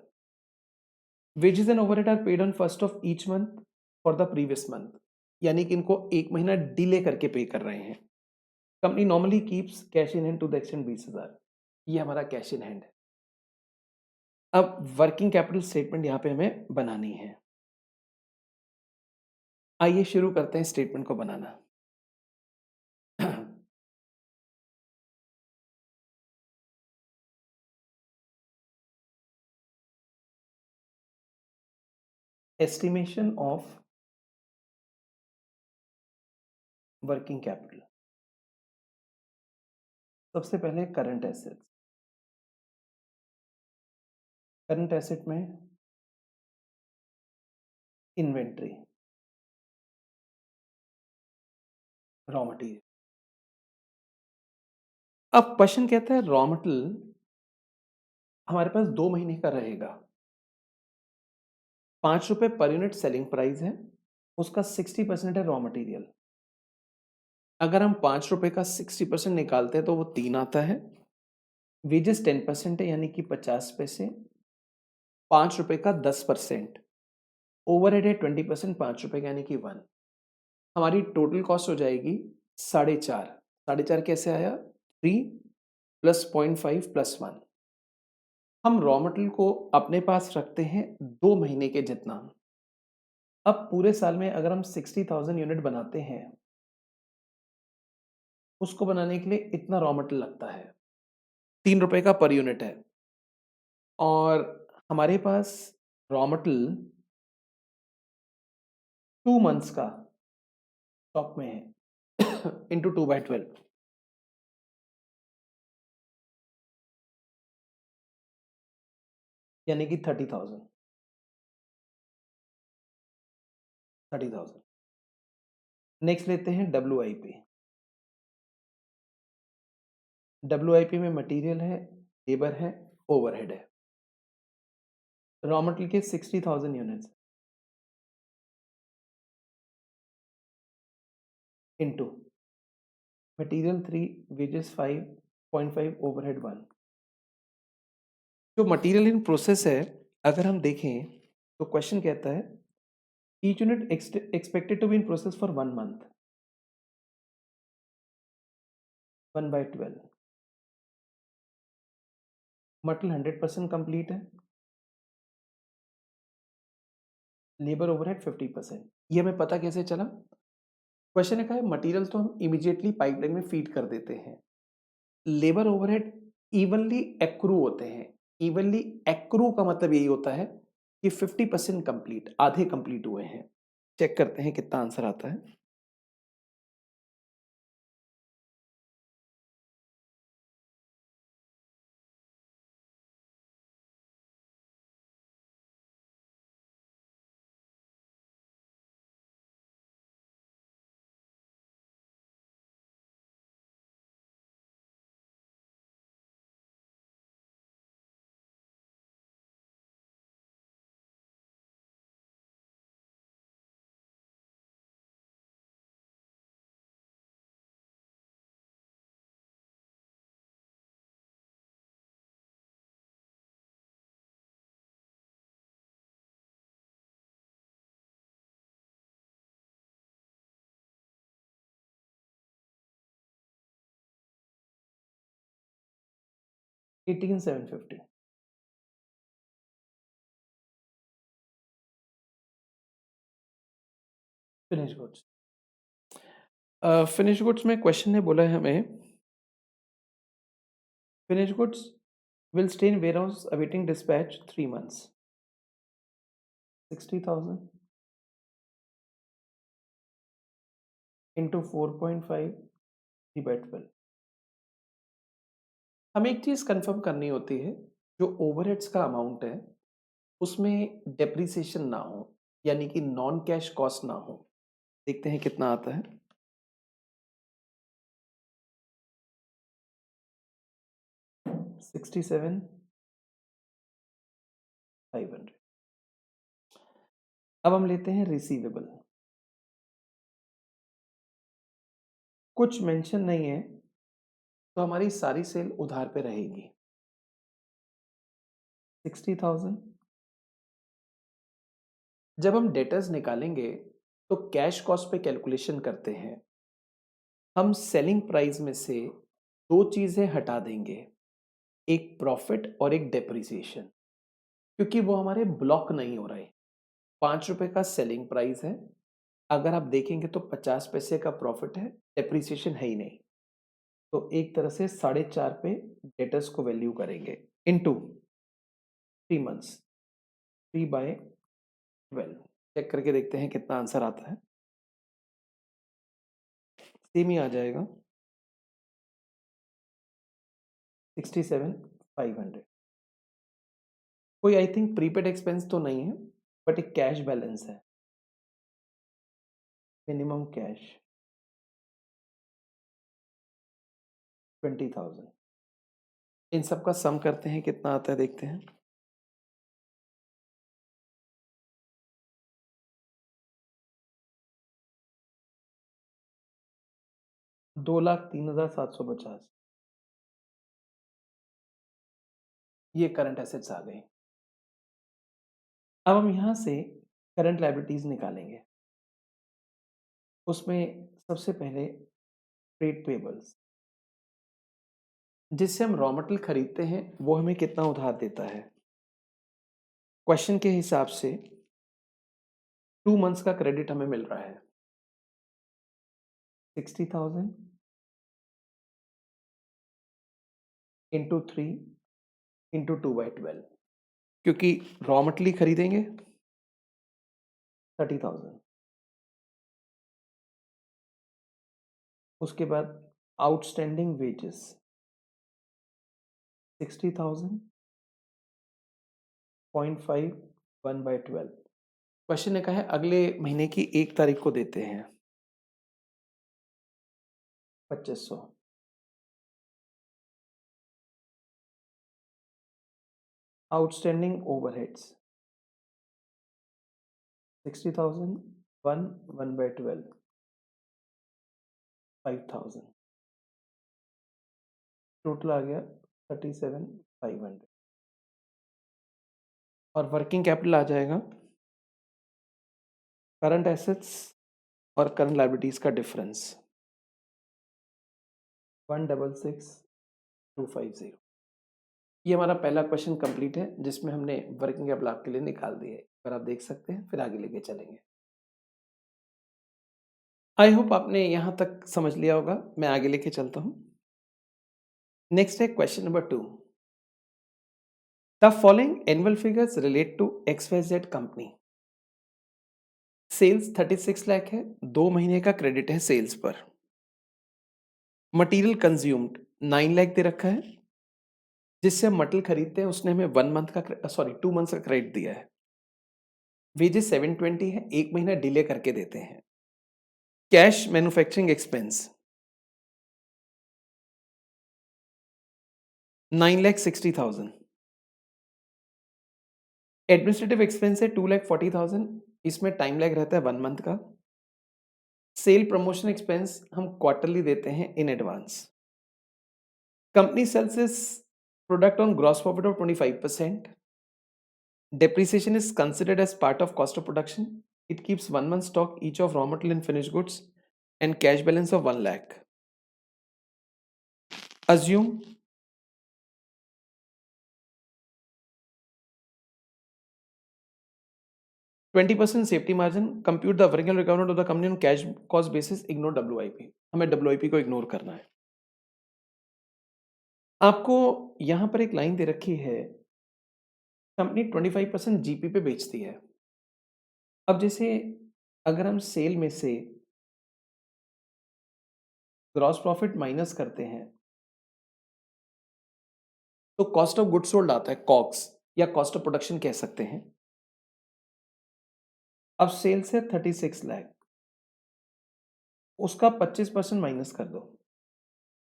Wages and overhead are paid on first of each month for the previous month, यानी कि इनको 1 महीना डिले करके पे कर रहे हैं. Company normally keeps cash in hand to the extent 20,000. ये हमारा कैश इन हैंड है. अब वर्किंग कैपिटल स्टेटमेंट यहाँ पे हमें बनानी है. आइए शुरू करते हैं स्टेटमेंट को बनाना. Estimation of working capital. सबसे पहले करंट एसेट्स. करंट एसेट में इन्वेंट्री, रॉ मटेरियल. अब क्वेश्चन कहता है रॉ मटेरियल हमारे पास 2 महीने का रहेगा. 5 रुपए पर यूनिट सेलिंग प्राइस है, उसका 60% है रॉ मटेरियल. अगर हम 5 रुपए का 60% निकालते हैं तो वो 3 आता है. वेजेस 10% है, यानी कि 50 पैसे. 5 रुपए का 10%. ओवरहेड है 20%, 5 रुपए का, यानी कि 1. हमारी टोटल कॉस्ट हो जाएगी 4.5. 4.5 कैसे आया? 3 प्लस 0.5 प्लस 1. हम रॉ मटेरियल को अपने पास रखते हैं 2 महीने के जितना. अब पूरे साल में अगर हम 60,000 यूनिट बनाते हैं, उसको बनाने के लिए इतना रॉ मटेरियल लगता है. 3 रुपए का पर यूनिट है और हमारे पास रॉ मटेरियल 2 मंथ्स का स्टॉक में है इंटू 2/12, यानी कि 30,000. 30,000. नेक्स्ट लेते हैं WIP. WIP में मटेरियल है, लेबर है, ओवरहेड है. रॉ मटेरियल के 60,000 units into material 3, wages 5, 0.5, overhead 1. जो मटेरियल इन प्रोसेस है, अगर हम देखें तो क्वेश्चन कहता है each unit expected to be in process for 1 month. 1/12. Material 100% complete है. Labour overhead 50%. ये हमें पता कैसे चला? क्वेश्चन ने कहा है मटेरियल तो हम इमीडिएटली पाइपलाइन में फीड कर देते हैं. लेबर ओवरहेड इवनली एक्रू होते हैं. इवनली एक्रू का मतलब यही होता है कि 50% कंप्लीट, आधे कंप्लीट हुए हैं. चेक करते हैं कितना आंसर आता है. 18,750. Finish goods. फिनिश गुड्स में क्वेश्चन ने बोला है हमें, finish goods will stay in warehouse awaiting dispatch 3 months, 60,000 into 4.5 divide 12। हमें एक चीज़ कंफर्म करनी होती है, जो ओवरहेड्स का अमाउंट है उसमें डेप्रिसिएशन ना हो, यानी कि नॉन कैश कॉस्ट ना हो। देखते हैं कितना आता है। 67,500। अब हम लेते हैं रिसीवेबल। कुछ मेंशन नहीं है तो हमारी सारी सेल उधार पे रहेगी। 60,000। जब हम डेटर्स निकालेंगे तो कैश कॉस्ट पे कैलकुलेशन करते हैं। हम सेलिंग प्राइस में से दो चीजें हटा देंगे, एक प्रॉफिट और एक डेप्रिसिएशन, क्योंकि वो हमारे ब्लॉक नहीं हो रहे। 5 रुपए का सेलिंग प्राइस है, अगर आप देखेंगे तो 50 पैसे का प्रॉफिट है, डेप्रिसिएशन है ही नहीं। तो एक तरह से 4.5 पे डेटर्स को वैल्यू करेंगे इनटू 3 मंथ्स, 3/12। चेक करके देखते हैं कितना आंसर आता है। सेम ही आ जाएगा, 67,500। कोई आई थिंक प्रीपेड एक्सपेंस तो नहीं है, बट एक कैश बैलेंस है, मिनिमम कैश 20,000। इन सब का सम करते हैं कितना आता है, देखते हैं। 2,03,750। ये करंट एसेट्स आ गई। अब हम यहां से करंट लायबिलिटीज निकालेंगे। उसमें सबसे पहले ट्रेड पेबल्स, जिससे हम रॉ मटेरियल खरीदते हैं, वो हमें कितना उधार देता है। क्वेश्चन के हिसाब से 2 मंथ्स का क्रेडिट हमें मिल रहा है। 60,000 इंटू 3 इंटू 2/12, क्योंकि रॉ मटेरियल खरीदेंगे 30,000। उसके बाद आउटस्टैंडिंग वेजेस 60,000, 0.5 1/12। क्वेश्चन ने कहा है अगले महीने की 1 तारीख को देते हैं 2500। Outstanding overheads 60,000, 1/12, 5,000। टोटल आ गया 37,500। और वर्किंग कैपिटल आ जाएगा करंट एसेट्स और करंट लायबिलिटीज का डिफरेंस 166,250। ये हमारा पहला क्वेश्चन कंप्लीट है, जिसमें हमने वर्किंग कैपिटल आपके लिए निकाल दी है। अगर आप देख सकते हैं, फिर आगे लेके चलेंगे। आई होप आपने यहाँ तक समझ लिया होगा। मैं आगे लेके चलता हूँ। नेक्स्ट है question number 2। The following annual figures relate to XYZ company. Sales 36 lakh है, 2 महीने का क्रेडिट है सेल्स पर। मटेरियल कंज्यूम्ड 9 लाख दे रखा है, जिससे हम मटेरियल खरीदते हैं, उसने हमें 2 मंथ का क्रेडिट दिया है। वेजेस 720 है, 1 महीना डिले करके देते हैं। Cash manufacturing expense 9,60,000। Administrative expense है 2,40,000, इसमें टाइम लैग रहता है 1 मंथ का। सेल प्रमोशन एक्सपेंस हम क्वार्टरली देते हैं in advance. Company sales is product on gross profit of 25%. Depreciation is considered as part of cost of production. It keeps 1 month stock each of raw material and finished goods and cash balance of 1 lakh. Assume 20% safety margin, compute the working requirement of the company on cash cost basis, ignore WIP. हमें डब्ल्यूआईपी को इग्नोर करना है। आपको यहां पर एक लाइन दे रखी है, कंपनी 25% जीपी पे बेचती है। अब जैसे अगर हम सेल में से ग्रॉस प्रॉफिट माइनस करते हैं तो कॉस्ट ऑफ गुड्स सोल्ड आता है, कॉग्स, या कॉस्ट ऑफ प्रोडक्शन कह सकते हैं। अब सेल्स है 36 लाख, उसका 25% माइनस कर दो।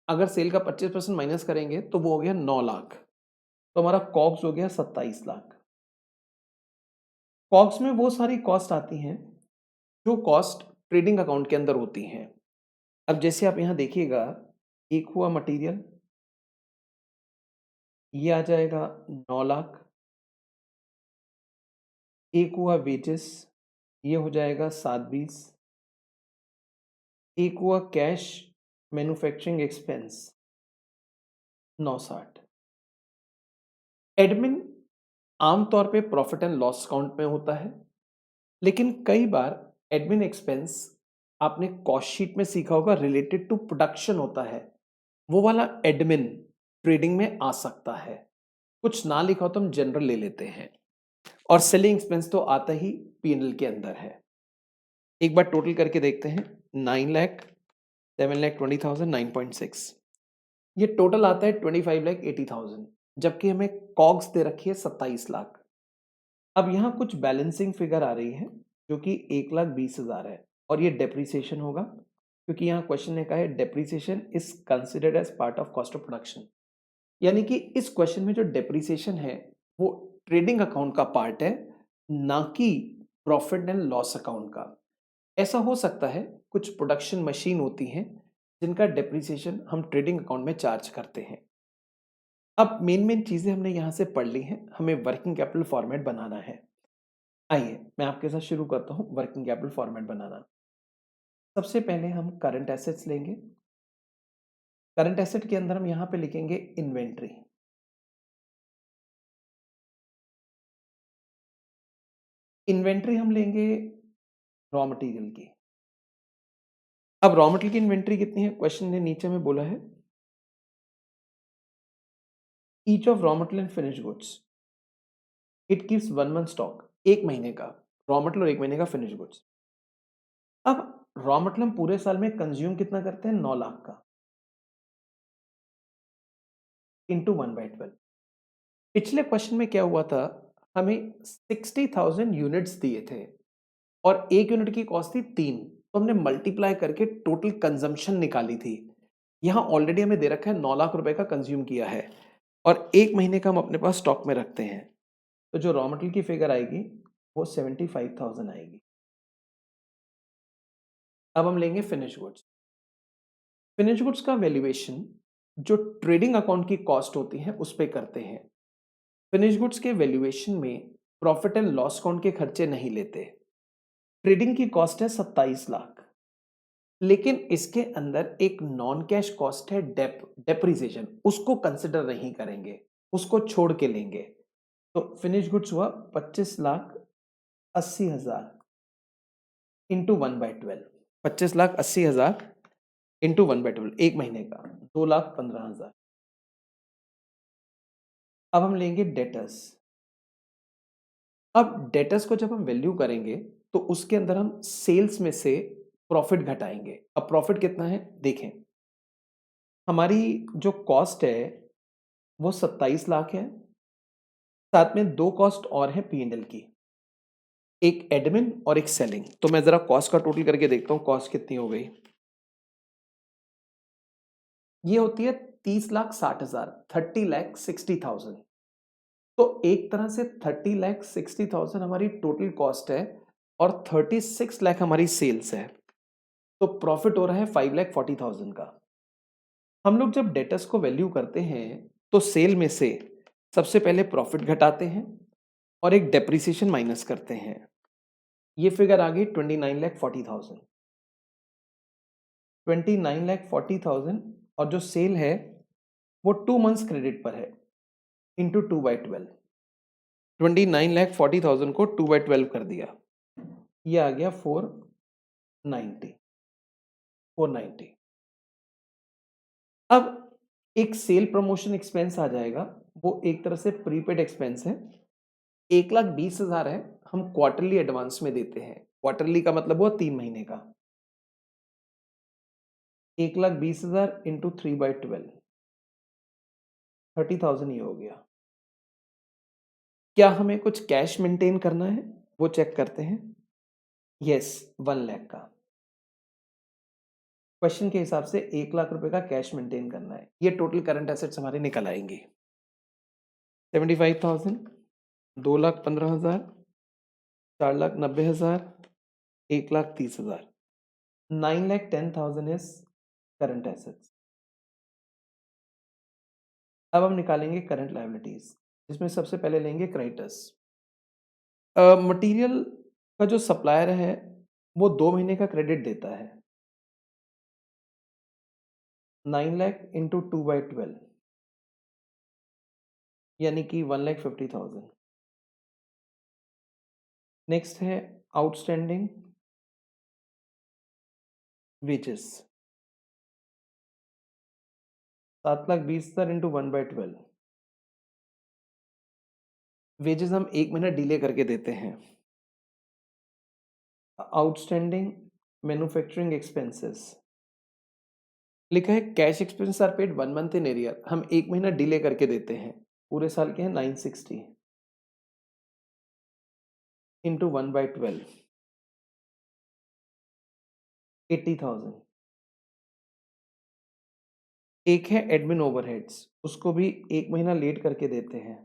अगर सेल का 25% माइनस करेंगे तो वो हो गया 9 लाख, तो हमारा कॉग्स हो गया 27 लाख। कॉग्स में वो सारी कॉस्ट आती हैं जो कॉस्ट ट्रेडिंग अकाउंट के अंदर होती हैं। अब जैसे आप यहां देखिएगा, एक हुआ मटेरियल, ये आ जाएगा 9 लाख। एक हुआ वेजेस, ये हो जाएगा 7-20। एक हुआ कैश मैन्युफैक्चरिंग एक्सपेंस 960। एडमिन आमतौर पे प्रॉफिट एंड लॉस अकाउंट में होता है, लेकिन कई बार एडमिन एक्सपेंस आपने कॉस्ट शीट में सीखा होगा रिलेटेड टू प्रोडक्शन होता है, वो वाला एडमिन ट्रेडिंग में आ सकता है। कुछ ना लिखा हो तो हम जनरल ले लेते हैं, और सेलिंग एक्सपेंस तो आता ही पीएनएल के अंदर है। एक बार टोटल करके देखते हैं, 9 लाख, 7,20,000, 9.6, ये टोटल आता है 25,80,000, जबकि हमें कॉग्स दे रखी है 27 लाख। अब यहाँ कुछ बैलेंसिंग फिगर आ रही है जो कि 1,20,000 है, और ये डेप्रीसिएशन होगा, क्योंकि यहाँ क्वेश्चन ने कहा है depreciation is considered as part of cost of production. यानी कि इस क्वेश्चन में जो डेप्रीसिएशन है वो ट्रेडिंग अकाउंट का पार्ट है, ना कि प्रॉफिट एंड लॉस अकाउंट का। ऐसा हो सकता है कुछ प्रोडक्शन मशीन होती हैं जिनका डेप्रीसिएशन हम ट्रेडिंग अकाउंट में चार्ज करते हैं। अब मेन चीजें हमने यहां से पढ़ ली हैं, हमें वर्किंग कैपिटल फॉर्मेट बनाना है। आइए मैं आपके साथ शुरू करता हूं वर्किंग कैपिटल फॉर्मेट बनाना। सबसे पहले हम करंट एसेट्स लेंगे। करंट एसेट के अंदर हम यहां पे लिखेंगे इन्वेंट्री। इन्वेंट्री हम लेंगे रॉ मटेरियल की। अब रॉ मटेरियल की इन्वेंट्री कितनी है, क्वेश्चन ने नीचे में बोला है each of raw material and finish goods it keeps 1 month stock. एक महीने का रॉ मटेरियल और एक महीने का फिनिश गुड्स। अब रॉ मटेरियल हम पूरे साल में कंज्यूम कितना करते हैं, 9 लाख का, इंटू 1/12। पिछले क्वेश्चन में क्या हुआ था, हमें 60,000 यूनिट्स दिए थे और एक यूनिट की कॉस्ट थी 3, तो हमने मल्टीप्लाई करके टोटल कंजम्पशन निकाली थी। यहां ऑलरेडी हमें दे रखा है 9 लाख रुपए का कंज्यूम किया है, और एक महीने का हम अपने पास स्टॉक में रखते हैं, तो जो रॉ मटेरियल की फिगर आएगी वो 75,000 आएगी। अब हम लेंगे फिनिश गुड्स। फिनिश गुड्स का वैल्यूएशन जो ट्रेडिंग अकाउंट की कॉस्ट होती है उस पे करते हैं। फिनिश गुड्स के वैल्यूएशन में प्रॉफिट एंड लॉस अकाउंट के खर्चे नहीं लेते। ट्रेडिंग की कॉस्ट है 27 लाख, लेकिन इसके अंदर एक नॉन कैश कॉस्ट है डेप्रिसिएशन, उसको कंसिडर नहीं करेंगे, उसको छोड़ के लेंगे। तो फिनिश गुड्स हुआ 25,80,000 इंटू 1/12। 25,80,000 इंटू 1/12, एक महीने का 2,15,000। अब हम लेंगे डेटर्स। अब डेटर्स को जब हम वैल्यू करेंगे तो उसके अंदर हम सेल्स में से प्रॉफिट घटाएंगे। अब प्रॉफिट कितना है देखें, हमारी जो कॉस्ट है वो 27 लाख है, साथ में दो कॉस्ट और है पीएनएल की, एक एडमिन और एक सेलिंग। तो मैं जरा कॉस्ट का टोटल करके देखता हूं कॉस्ट कितनी हो गई। ये होती है 30,60,000, 30,60,000। तो एक तरह से 30,60,000 हमारी टोटल कॉस्ट है और 36 लाख हमारी सेल्स है, तो प्रॉफिट हो रहा है 5,40,000 का। हम लोग जब डेटर्स को वैल्यू करते हैं तो सेल में से सबसे पहले प्रॉफिट घटाते हैं और एक डेप्रिसिएशन माइनस करते हैं। ये फिगर आ गई 29,40,000। 29,40,000 और जो सेल है वो 2 मंथ्स क्रेडिट पर है, इंटू 2/12। 29,40,000 को 2/12 कर दिया, ये आ गया 490। 490। अब एक सेल प्रमोशन एक्सपेंस आ जाएगा, वो एक तरह से प्रीपेड एक्सपेंस है। 1,20,000 है, हम क्वार्टरली एडवांस में देते हैं। क्वार्टरली का मतलब हुआ 3 महीने का। 1,20,000 इंटू 3/12, 30,000 ये हो गया। क्या हमें कुछ कैश मेंटेन करना है? वो चेक करते हैं। यस, 1 लाख का। क्वेश्चन के हिसाब से 1 लाख रुपए का कैश मेंटेन करना है। ये टोटल करंट एसेट्स हमारे निकल आएंगे। 75,000, 2,15,000, 4,90,000, 1,30,000। 9,10,000 इज करंट एसेट्स। अब हम निकालेंगे करंट लायबिलिटीज, जिसमें सबसे पहले लेंगे क्रेडिटर्स। मटेरियल का जो सप्लायर है वो 2 महीने का क्रेडिट देता है। 9 लाख इंटू 2/12 यानी कि 1,50,000। नेक्स्ट है आउटस्टैंडिंग वेजेस, 7,20,000 इंटू 1/12। वेजेस हम 1 महीना डिले करके देते हैं। आउटस्टैंडिंग मैन्युफैक्चरिंग एक्सपेंसेस, लिखा है cash expense are paid 1 month in arrear, हम 1 महीना डिले करके देते हैं। पूरे साल के हैं 960 इंटू 1/12, 80,000। एक है एडमिन ओवरहेड्स, उसको भी 1 महीना लेट करके देते हैं।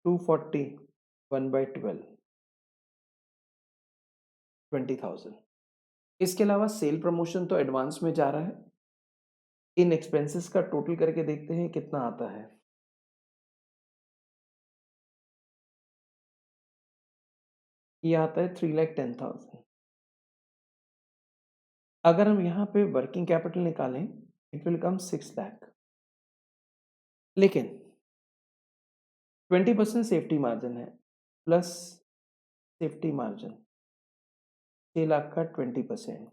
240 1/12, 20,000। इसके अलावा सेल प्रमोशन तो एडवांस में जा रहा है। इन एक्सपेंसेस का टोटल करके देखते हैं कितना आता है। ये आता है 3,10,000। अगर हम यहाँ पे वर्किंग कैपिटल निकालें, इट विल कम 6 लाख। लेकिन 20% सेफ्टी मार्जिन है, प्लस सेफ्टी मार्जिन 6 लाख का 20%,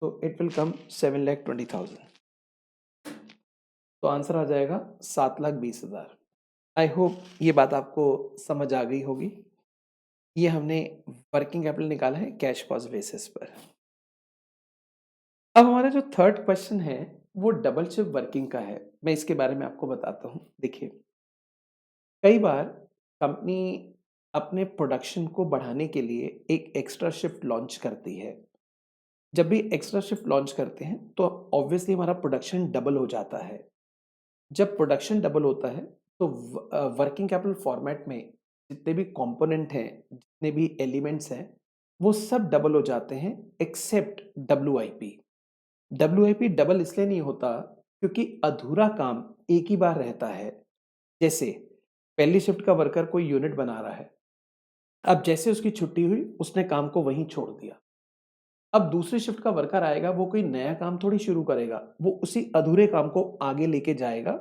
तो इट विल कम 7,20,000। तो आंसर आ जाएगा 7,20,000। आई होप ये बात आपको समझ आ गई होगी। ये हमने वर्किंग कैपिटल निकाला है कैश कॉस्ट बेसिस पर। अब हमारा जो थर्ड क्वेश्चन है वो डबल शिफ्ट वर्किंग का है। मैं इसके बारे में आपको बताता हूँ। देखिए, कई बार कंपनी अपने प्रोडक्शन को बढ़ाने के लिए एक एक्स्ट्रा शिफ्ट लॉन्च करती है। जब भी एक्स्ट्रा शिफ्ट लॉन्च करते हैं तो ऑब्वियसली हमारा प्रोडक्शन डबल हो जाता है। जब प्रोडक्शन डबल होता है तो वर्किंग कैपिटल फॉर्मेट में जितने भी कंपोनेंट हैं, जितने भी एलिमेंट्स हैं, वो सब डबल हो जाते हैं एक्सेप्ट डब्ल्यूआईपी। डब्ल्यूआईपी डबल इसलिए नहीं होता क्योंकि अधूरा काम एक ही बार रहता है। जैसे पहली शिफ्ट का वर्कर कोई यूनिट बना रहा है, अब जैसे उसकी छुट्टी हुई उसने काम को वहीं छोड़ दिया। अब दूसरी शिफ्ट का वर्कर आएगा, वो कोई नया काम थोड़ी शुरू करेगा, वो उसी अधूरे काम को आगे लेके जाएगा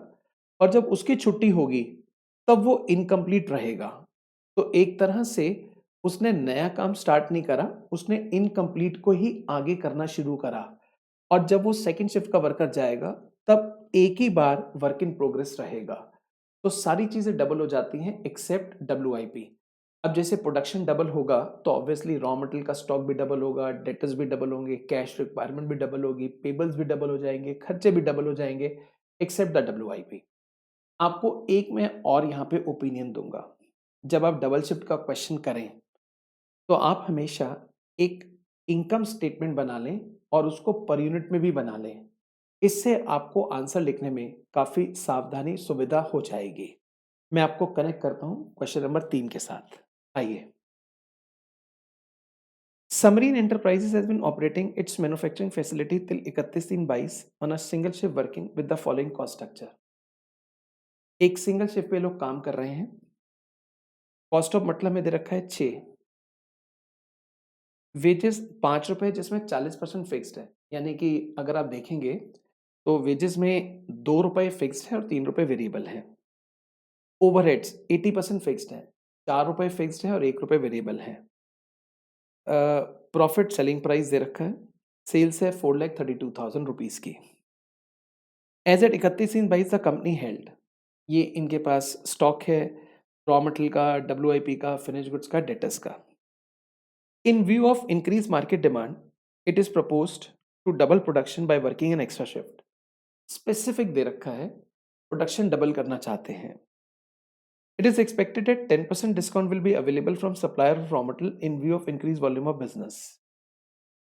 और जब उसकी छुट्टी होगी तब वो इनकम्प्लीट रहेगा। तो एक तरह से उसने नया काम स्टार्ट नहीं करा, उसने इनकम्प्लीट को ही आगे करना शुरू करा। और जब वो सेकंड शिफ्ट का वर्कर जाएगा तब एक ही बार वर्क इन प्रोग्रेस रहेगा। तो सारी चीजें डबल हो जाती हैं एक्सेप्ट डब्ल्यूआईपी। अब जैसे प्रोडक्शन डबल होगा तो ऑब्वियसली रॉ मटेरियल का स्टॉक भी डबल होगा, डेटर्स भी डबल होंगे, कैश रिक्वायरमेंट भी डबल होगी, पेबल्स भी डबल हो जाएंगे, खर्चे भी डबल हो जाएंगे एक्सेप्ट द डब्ल्यूआईपी। आपको एक मैं और यहाँ पे ओपिनियन दूंगा। जब आप डबल शिफ्ट का क्वेश्चन करें तो आप हमेशा एक इनकम स्टेटमेंट बना लें और उसको पर यूनिट में भी बना लें। इससे आपको आंसर लिखने में काफी सावधानी सुविधा हो जाएगी। मैं आपको कनेक्ट करता हूं क्वेश्चन नंबर 3 के साथ। आइए। Submarine Enterprises has been operating its manufacturing facility till 31/3/22 on a single shift working with the following cost structure. एक सिंगल शिफ्ट पे लोग काम कर रहे हैं। कॉस्ट ऑफ मतलब में दे रखा है 6, वेजेस 5 रुपए जिसमें 40% फिक्स्ड है। यानी कि अगर आप देखेंगे तो वेजेस में 2 रुपए फिक्स्ड है और 3 रुपए वेरिएबल है। ओवरहेड्स 80% फिक्स्ड है, 4 रुपए फिक्स्ड है और 1 रुपए वेरिएबल है। प्रॉफिट सेलिंग प्राइस दे रखा है, सेल्स है 4,32,000 रुपीज़ की। As at 31/22 the company held, ये इनके पास स्टॉक है, रॉ मटेरियल का, डब्ल्यूआईपी का, फिनिश्ड गुड्स का, डेटर्स का। In view of increased market demand, it is proposed to double production by working an extra shift. Specific दे रखा है, प्रोडक्शन डबल करना चाहते हैं। It is expected that 10% discount will be available from supplier of raw material in view of increased volume of business.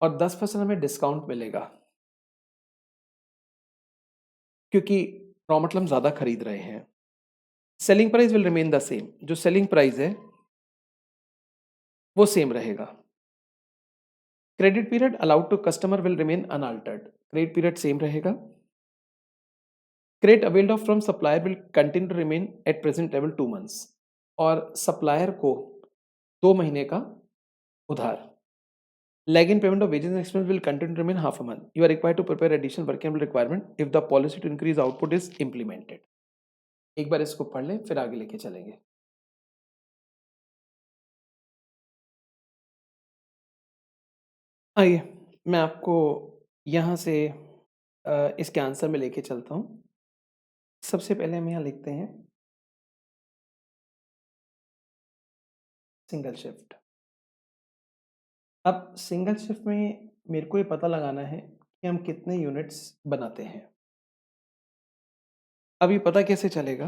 और 10% हमें डिस्काउंट मिलेगा क्योंकि रॉ मटेरियल हम ज़्यादा खरीद रहे हैं। Selling price will remain the same, जो सेलिंग प्राइस है वो सेम रहेगा। Credit period allowed to customer will remain unaltered, credit period same रहेगा। Credit availed of from supplier will continue to remain at present level 2 months, और सप्लायर को 2 महीने का उधार। Lag in payment of wages and expense will continue to remain half a month. You are required to prepare additional working capital requirement if the policy to increase output is implemented. एक बार इसको पढ़ लें फिर आगे लेके चलेंगे। आइए मैं आपको यहाँ से इसके आंसर में लेके चलता हूँ। सबसे पहले हम यहाँ लिखते हैं सिंगल शिफ्ट। अब सिंगल शिफ्ट में मेरे को ये पता लगाना है कि हम कितने यूनिट्स बनाते हैं। अब ये पता कैसे चलेगा?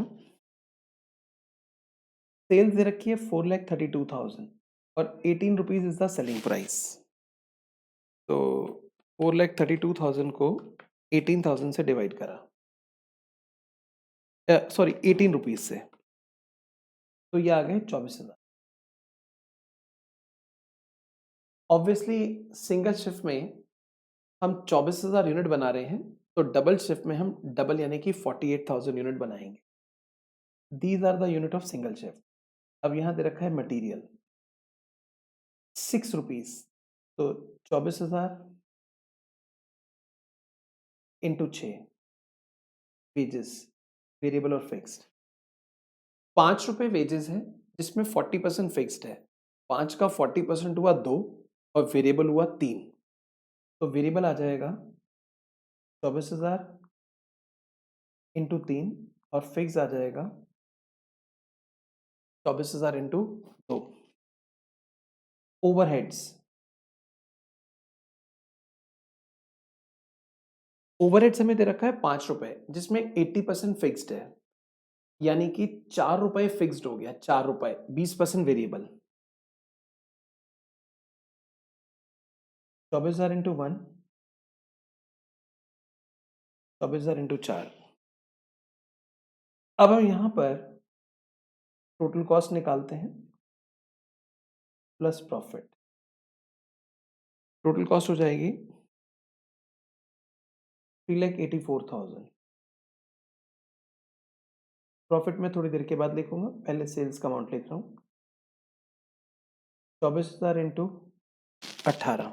सेल्स दे रखी है 4,32,000 और 18 rupees is the selling price. तो 4,32,000 को 18,000 से डिवाइड करा, सॉरी 18 रुपीज़ से, तो ये आ गए 24,000। ऑब्वियसली सिंगल शिफ्ट में हम 24,000 यूनिट बना रहे हैं, तो डबल शिफ्ट में हम डबल यानी कि 48,000 यूनिट बनाएंगे। These are the unit of single shift. अब यहाँ दे रखा है मटेरियल 6 रुपीज़, तो 24,000 इंटू 6, वेजेस वेरिएबल और फिक्स्ड। 5 रुपए वेजेस है जिसमें 40% फिक्स्ड है, 5 का 40% हुआ 2 और वेरिएबल हुआ 3, तो वेरिएबल आ जाएगा 24,000 इंटू 3 और फिक्स आ जाएगा 24,000 इंटू 2। ओवरहेड्स, ओवरहेड्स हमें दे रखा है 5 रुपए जिसमें 80% फिक्स्ड है, यानी कि 4 रुपए फिक्स्ड हो गया, 4 रुपए, 20% वेरिएबल। 24,000 into 1, 24,000 into 4। अब हम यहाँ पर टोटल कॉस्ट निकालते हैं प्लस प्रॉफिट। टोटल कॉस्ट हो जाएगी 3,84,000। प्रॉफिट में थोड़ी देर के बाद लिखूंगा, पहले सेल्स का अमाउंट लिख रहा हूँ। 24,000 इंटू 18,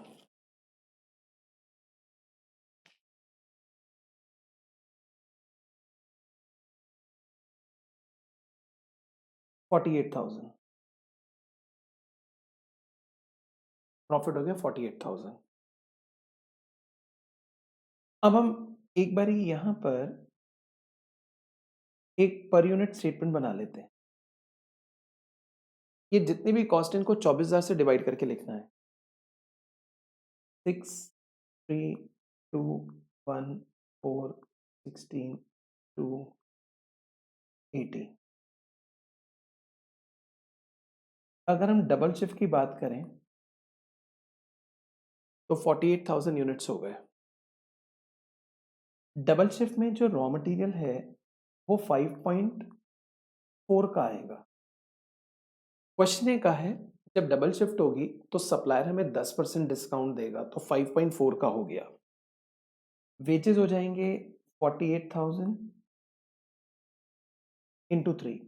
48,000। प्रॉफिट हो गया 48,000। अब हम एक बारी यहाँ पर एक पर यूनिट स्टेटमेंट बना लेते हैं। ये जितनी भी कॉस्ट है इनको 24,000 से डिवाइड करके लिखना है। 6, 3, 2, 1, 4, 16, 2, 80। अगर हम डबल शिफ्ट की बात करें तो 48,000 यूनिट्स हो गए। डबल शिफ्ट में जो रॉ मटेरियल है वो 5.4 का आएगा। क्वेश्चन ये का है जब डबल शिफ्ट होगी तो सप्लायर हमें 10% डिस्काउंट देगा, तो 5.4 का हो गया। वेजेस हो जाएंगे 48,000 इंटू 3।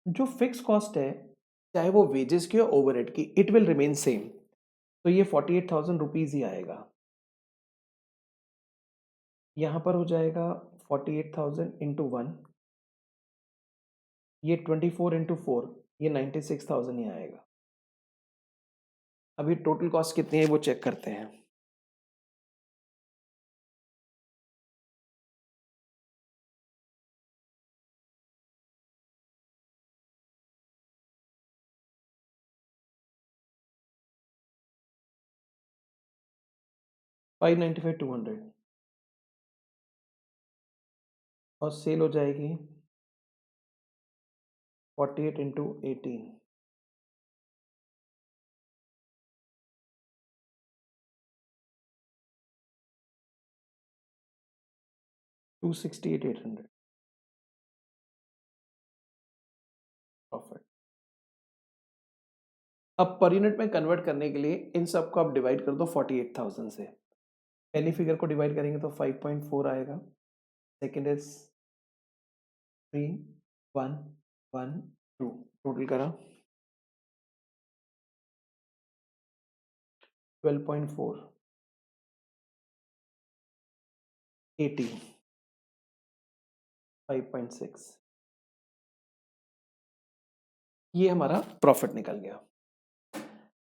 जो फिक्स कॉस्ट है चाहे वो वेजेस की और ओवरहेड की, इट विल रिमेन सेम, तो ये 48,000 रुपीज ही आएगा। यहाँ पर हो जाएगा 48,000 इंटू 1, ये 24 इंटू 4 ये 96,000 ही आएगा। अभी टोटल कॉस्ट कितनी है वो चेक करते हैं। फाइव 200 और सेल हो जाएगी 48 इंटू 18 268,800 प्रॉफिट। अब पर यूनिट में कन्वर्ट करने के लिए इन सबको आप डिवाइड कर दो 48,000 से। पहली फिगर को डिवाइड करेंगे तो 5.4 आएगा। सेकेंड इज 3 1 1 2 टोटल करा 12.4 80 5.6 ये हमारा प्रॉफिट निकल गया।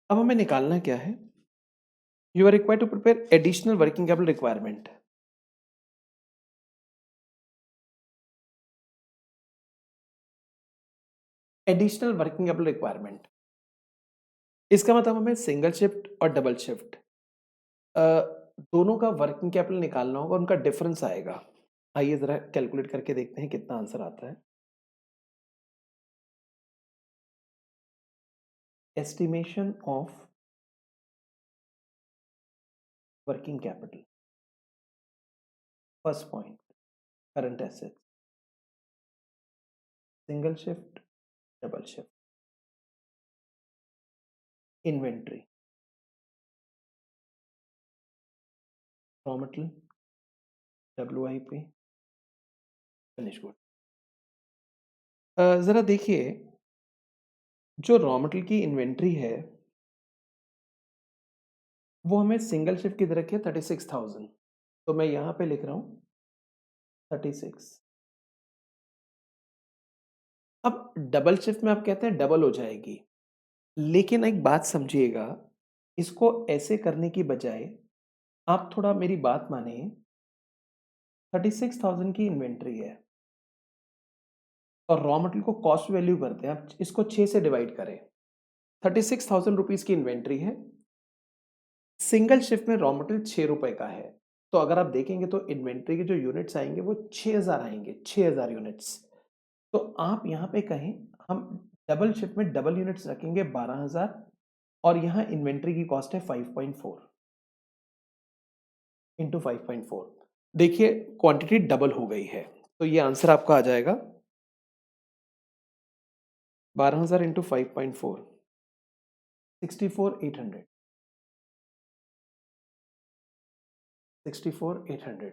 अब हमें निकालना क्या है? You are required to prepare additional working capital requirement. Additional working capital requirement इसका मतलब हमें सिंगल शिफ्ट और डबल शिफ्ट दोनों का वर्किंग कैपिटल निकालना होगा, उनका डिफरेंस आएगा। आइए जरा कैलकुलेट करके देखते हैं कितना आंसर आता है। Estimation of working capital, first point current assets, single shift double shift, inventory, raw material, WIP, finish good. जरा देखिए जो रॉ मटेरियल की इन्वेंट्री है वो हमें सिंगल शिफ्ट की रखी है 36,000, तो मैं यहां पे लिख रहा हूं 36। अब डबल शिफ्ट में आप कहते हैं डबल हो जाएगी, लेकिन एक बात समझिएगा, इसको ऐसे करने की बजाय आप थोड़ा मेरी बात माने। 36,000 की इन्वेंट्री है और रॉ मटेरियल को कॉस्ट वैल्यू करते हैं, आप इसको 6 से डिवाइड करें। 36,000 रुपीज की इन्वेंट्री है, सिंगल शिफ्ट में रॉ मटेरियल 6 रुपए का है, तो अगर आप देखेंगे तो इन्वेंट्री के जो यूनिट्स आएंगे वो 6000 आएंगे, 6000 यूनिट्स। तो आप यहाँ पे कहें हम डबल शिफ्ट में डबल यूनिट्स रखेंगे 12,000 और यहाँ इन्वेंट्री की कॉस्ट है 5.4 इंटू 5.4। देखिए क्वांटिटी डबल हो गई है, तो ये आंसर आपका आ जाएगा 12,000 इंटू 5.4 64,800 64,800।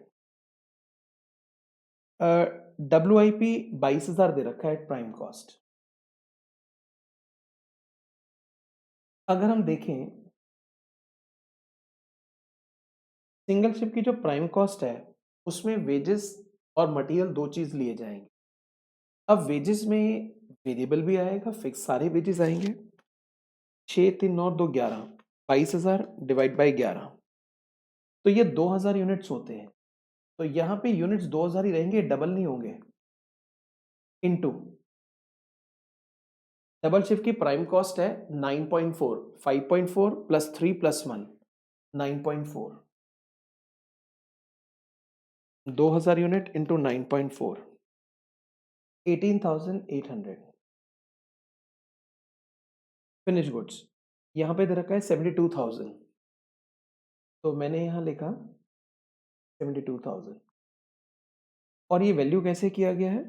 WIP 22,000 दे रखा है प्राइम कॉस्ट। अगर हम देखें सिंगल शिप की जो प्राइम कॉस्ट है उसमें वेजेस और मटेरियल दो चीज लिए जाएंगे। अब वेजेस में वेरिएबल भी आएगा, फिक्स सारे वेजेस आएंगे। 6 3 9 2 11 22,000 डिवाइड बाई 11, तो ये 2,000 यूनिट्स होते हैं। तो यहाँ पे यूनिट्स 2,000 ही रहेंगे, डबल नहीं होंगे। इनटू डबल शिफ्ट की प्राइम कॉस्ट है 9.4, 5.4 plus 3 plus 1 9.4, 2,000 unit into 9.4 18,800। Finish goods यहाँ पे दे रखा है 72,000, तो मैंने यहाँ लिखा 72,000 और ये वैल्यू कैसे किया गया है?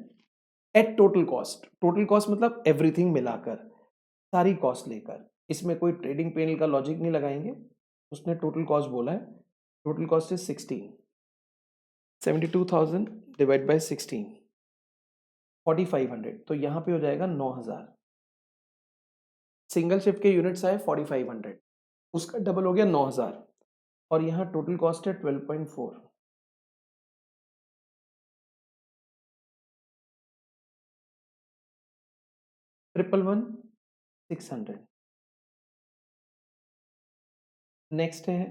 At total cost. Total cost मतलब एवरीथिंग मिलाकर, सारी कॉस्ट लेकर, इसमें कोई ट्रेडिंग पेनल का लॉजिक नहीं लगाएंगे। उसने टोटल कॉस्ट बोला है, total cost is 16, 72,000 divide by 16 4500, तो यहाँ पे हो जाएगा 9,000। सिंगल शिफ्ट के यूनिट्स आए 4500, उसका डबल हो गया 9,000 और यहाँ टोटल कॉस्ट है 12.4। 111,600। नेक्स्ट है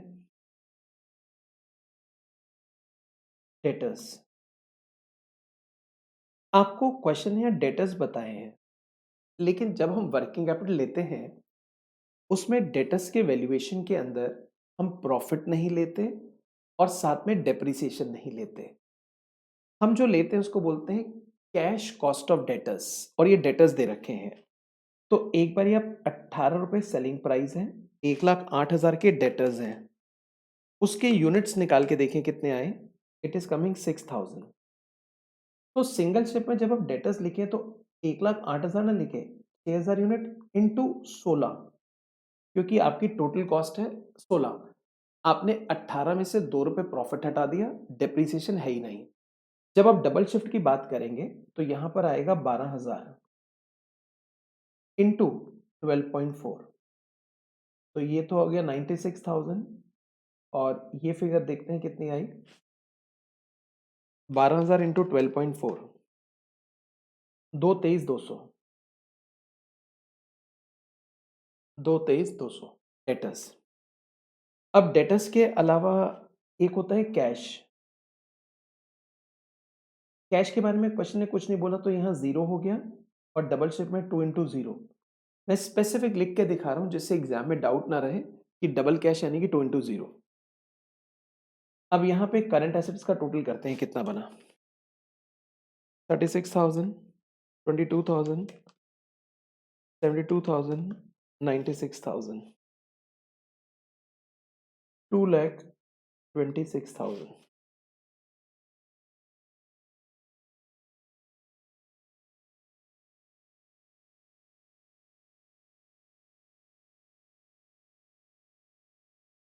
डेटर्स। आपको क्वेश्चन या डेटर्स बताए हैं, लेकिन जब हम वर्किंग कैपिटल लेते हैं उसमें डेटर्स के वैल्यूएशन के अंदर हम प्रॉफिट नहीं लेते और साथ में डेप्रिसिएशन नहीं लेते। हम जो लेते हैं उसको बोलते हैं कैश कॉस्ट ऑफ डेटर्स, और ये डेटर्स दे रखे हैं। तो एक बार आप 18 रुपए सेलिंग प्राइस है, 1,08,000 के डेटर्स हैं, उसके यूनिट्स निकाल के देखें कितने आए। It is coming 6,000। तो सिंगल शिप में जब आप डेटर्स लिखे तो 1,08,000 ना लिखे, 6,000 यूनिट इंटू 16, क्योंकि आपकी टोटल कॉस्ट है 16। आपने 18 में से 2 रुपए प्रॉफिट हटा दिया, डेप्रिसिएशन है ही नहीं। जब आप डबल शिफ्ट की बात करेंगे तो यहां पर आएगा 12,000 इंटू 12.4, तो ये तो हो गया 96,000। और ये फिगर देखते हैं कितनी आई। 12,000 इंटू 12.4, 223,200, 223,200 डेटर्स। अब डेटर्स के अलावा एक होता है कैश। कैश के बारे में क्वेश्चन ने कुछ नहीं बोला तो यहाँ जीरो हो गया, और डबल शिफ्ट में 2 इंटू जीरो। मैं स्पेसिफिक लिख के दिखा रहा हूं जिससे एग्जाम में डाउट ना रहे कि डबल कैश यानी कि 2 इंटू जीरो। अब यहाँ पे करंट एसेट्स का टोटल करते हैं कितना बना। 36,000, 22,000, 72,000, 96,000, 2,26,000।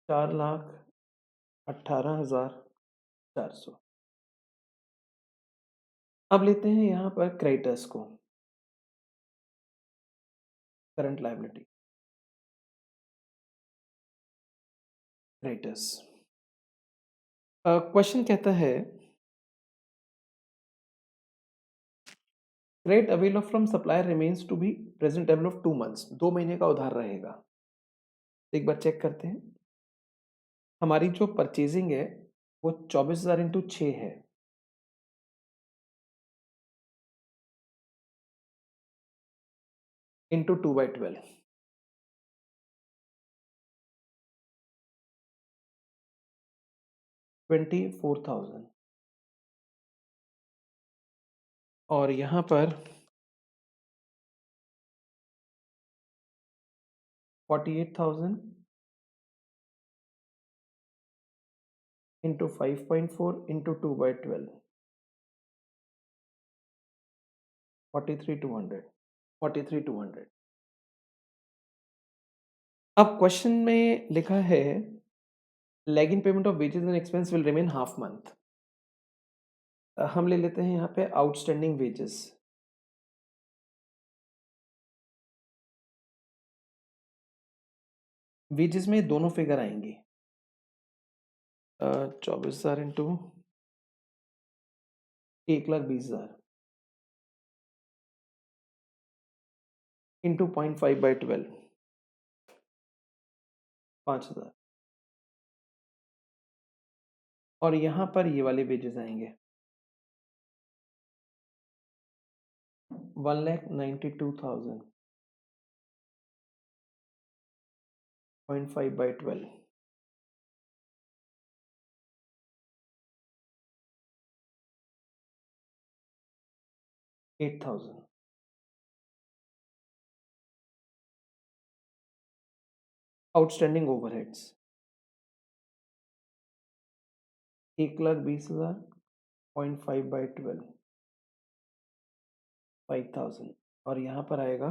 4,18,400। अब लेते हैं यहाँ पर क्रेडिटर्स को, करंट लायबिलिटी, क्रेडिटर्स। क्वेश्चन कहता है credit avail from supplier remains to be present table of 2 months, 2 महीने का उधार रहेगा। एक बार चेक करते हैं। हमारी जो परचेजिंग है वो 24,000 इंटू 6 है, इंटू 2/12, 24,000। और यहाँ पर 48,000 इंटू 5.4 इंटू 2/12, 43,200, 43,200। अब क्वेश्चन में लिखा है lagging payment of wages and expense will remain half month. हम ले लेते हैं यहाँ पे आउटस्टैंडिंग वेजेस। वेजेस में दोनों फिगर आएंगी, 24,000 इंटू 1,20,000 इंटू 0.5/12, 5,000। और यहाँ पर ये वाले वेजेस आएंगे 1,92,000, 0.5/12, 8,000। Outstanding overheads 1,20,000, 0.5/12, 5,000। और यहाँ पर आएगा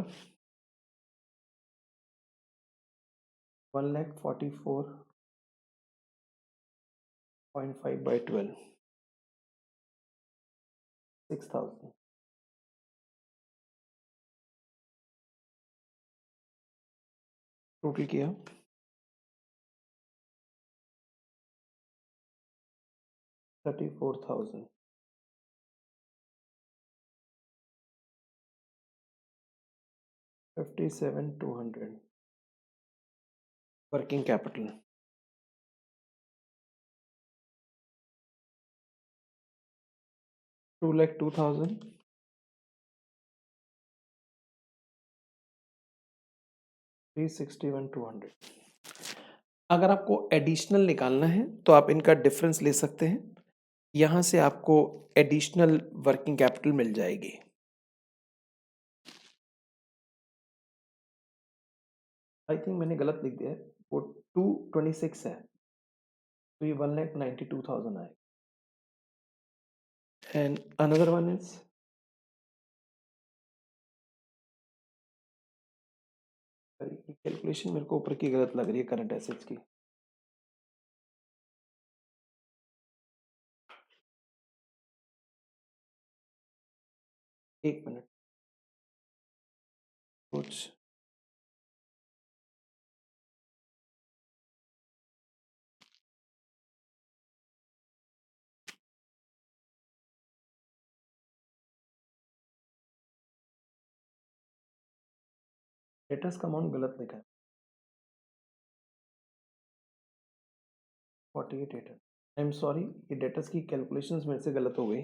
1,44,5/12, 6,000। टोटल किया 34,000। 57,200 वर्किंग कैपिटल। 2,02,000 361,200। अगर आपको एडिशनल निकालना है तो आप इनका डिफरेंस ले सकते हैं। यहाँ से आपको एडिशनल वर्किंग कैपिटल मिल जाएगी। आई थिंक मैंने गलत लिख दिया है, वो 226 है, तो ये 1,92,000 आएगा। And another one is calculation मेरे को ऊपर की गलत लग रही है करंट एसेट्स की। एक मिनट, कुछ डेटर्स का अमाउंट गलत लिखा है, 48,800। आई एम सॉरी, ये डेटर्स की कैलकुलेशंस मेरे से गलत हो गई।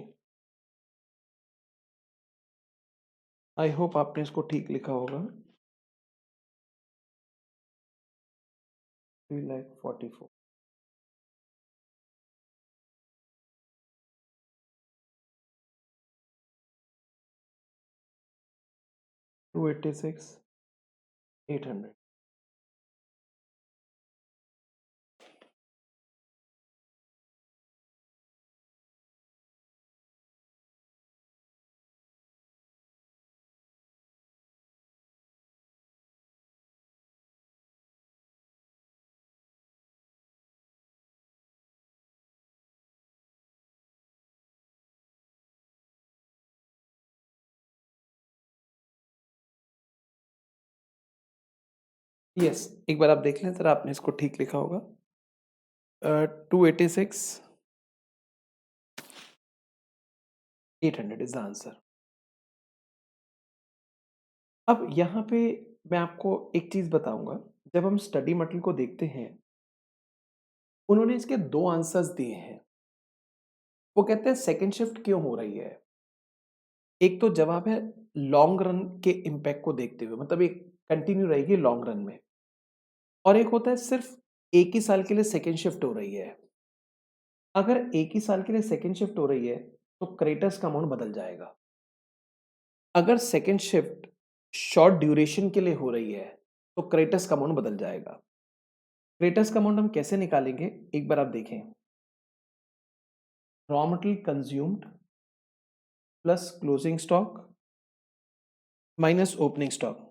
आई होप आपने इसको ठीक लिखा होगा। 3,44,000। 286,800। यस, एक बार आप देख लें सर, आपने इसको ठीक लिखा होगा। 286,800 इज द आंसर। अब यहाँ पे मैं आपको एक चीज बताऊंगा। जब हम स्टडी मटेरियल को देखते हैं, उन्होंने इसके दो आंसर्स दिए हैं। वो कहते हैं सेकंड शिफ्ट क्यों हो रही है। एक तो जवाब है लॉन्ग रन के इम्पैक्ट को देखते हुए, मतलब एक कंटिन्यू रहेगी लॉन्ग रन में। और एक होता है सिर्फ एक ही साल के लिए सेकंड शिफ्ट हो रही है। अगर एक ही साल के लिए सेकंड शिफ्ट हो रही है तो क्रेडिटर्स का अमाउंट बदल जाएगा। अगर सेकंड शिफ्ट शॉर्ट ड्यूरेशन के लिए हो रही है तो क्रेडिटर्स का अमाउंट बदल जाएगा। क्रेडिटर्स का अमाउंट हम कैसे निकालेंगे, एक बार आप देखें। Raw material consumed plus closing stock minus opening stock.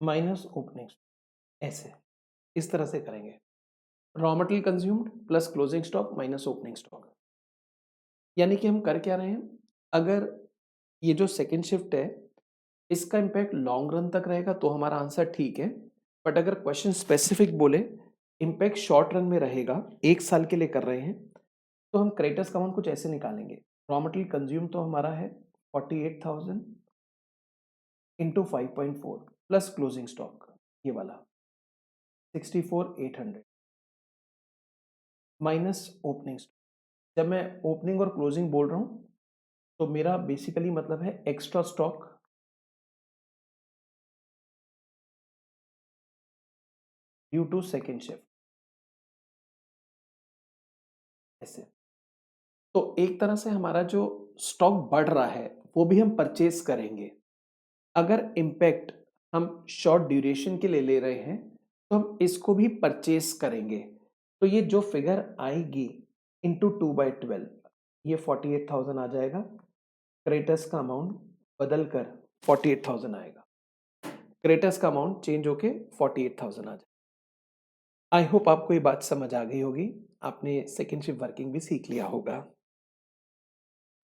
Minus opening, ऐसे इस तरह से करेंगे। Raw material consumed plus closing stock minus opening stock. यानी कि हम कर क्या रहे हैं, अगर ये जो सेकंड शिफ्ट है इसका इम्पैक्ट लॉन्ग रन तक रहेगा तो हमारा आंसर ठीक है। बट अगर क्वेश्चन स्पेसिफिक बोले इम्पैक्ट शॉर्ट रन में रहेगा, एक साल के लिए कर रहे हैं, तो हम क्रेडिटर्स का अमाउंट कुछ ऐसे निकालेंगे। रॉ मटेरियल कंज्यूम तो हमारा है 48,000 इंटू 5.4 प्लस क्लोजिंग स्टॉक ये वाला 64,800 माइनस ओपनिंग स्टॉक। जब मैं ओपनिंग और क्लोजिंग बोल रहा हूं तो मेरा बेसिकली मतलब है extra stock due to second shift, ऐसे। तो एक तरह से हमारा जो स्टॉक बढ़ रहा है वो भी हम परचेज करेंगे। अगर इम्पैक्ट हम शॉर्ट ड्यूरेशन के लिए ले रहे हैं तो हम इसको भी परचेज करेंगे। तो ये जो फिगर आएगी इंटू 2/12, ये 48,000 आ जाएगा। क्रेडिटर्स का अमाउंट बदल कर 48,000 आएगा। क्रेडिटर्स का अमाउंट चेंज होके 48,000 आ जाएगा। आई होप आपको ये बात समझ आ गई होगी। आपने सेकेंड शिफ्ट वर्किंग भी सीख लिया होगा।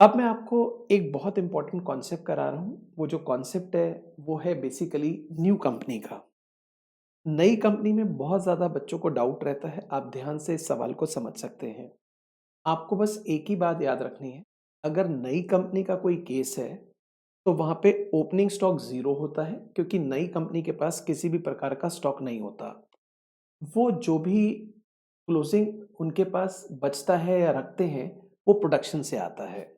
अब मैं आपको एक बहुत इंपॉर्टेंट कॉन्सेप्ट करा रहा हूँ। वो जो कॉन्सेप्ट है, वो है बेसिकली न्यू कंपनी का। नई कंपनी में बहुत ज़्यादा बच्चों को डाउट रहता है, आप ध्यान से इस सवाल को समझ सकते हैं। आपको बस एक ही बात याद रखनी है, अगर नई कंपनी का कोई केस है, तो वहाँ पे ओपनिंग स्टॉक ज़ीरो होता है क्योंकि नई कंपनी के पास किसी भी प्रकार का स्टॉक नहीं होता। वो जो भी क्लोजिंग उनके पास बचता है या रखते हैं, वो प्रोडक्शन से आता है।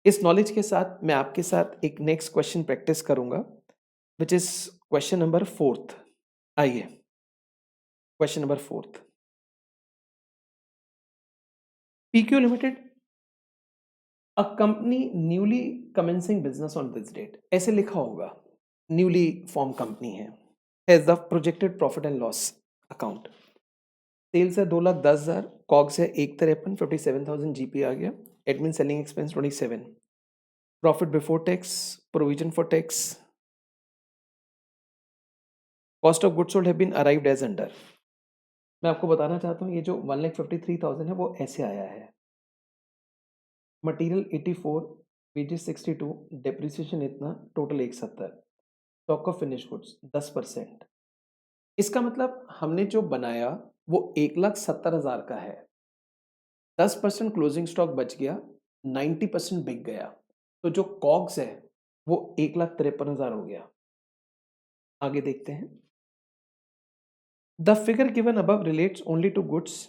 इस नॉलेज के साथ मैं आपके साथ एक नेक्स्ट क्वेश्चन प्रैक्टिस करूँगा, which is question number 4th। आइए, question number 4th। PQ limited, a company newly commencing business on this date, ऐसे लिखा होगा। न्यूली फॉर्म कंपनी है, has the projected profit and loss account. Sales है 2,10,000, कॉग्स है 153, 57,000 जीपी आ गया। Admin selling expense 27, profit before tax, provision for tax, cost of goods sold have been arrived as under. मैं आपको बताना चाहता हूँ, ये जो 1,53,000 है वो ऐसे आया है। मटेरियल 84, वेजेस 62, डेप्रिसिएशन इतना, total 170, stock of finish goods 10%। इसका मतलब हमने जो बनाया वो 1,70,000 का है। 10% क्लोजिंग स्टॉक बच गया, 90% बिक गया। तो जो कॉग्स है वो 1,53,000 हो गया। आगे देखते हैं। The figure given above relates only to goods,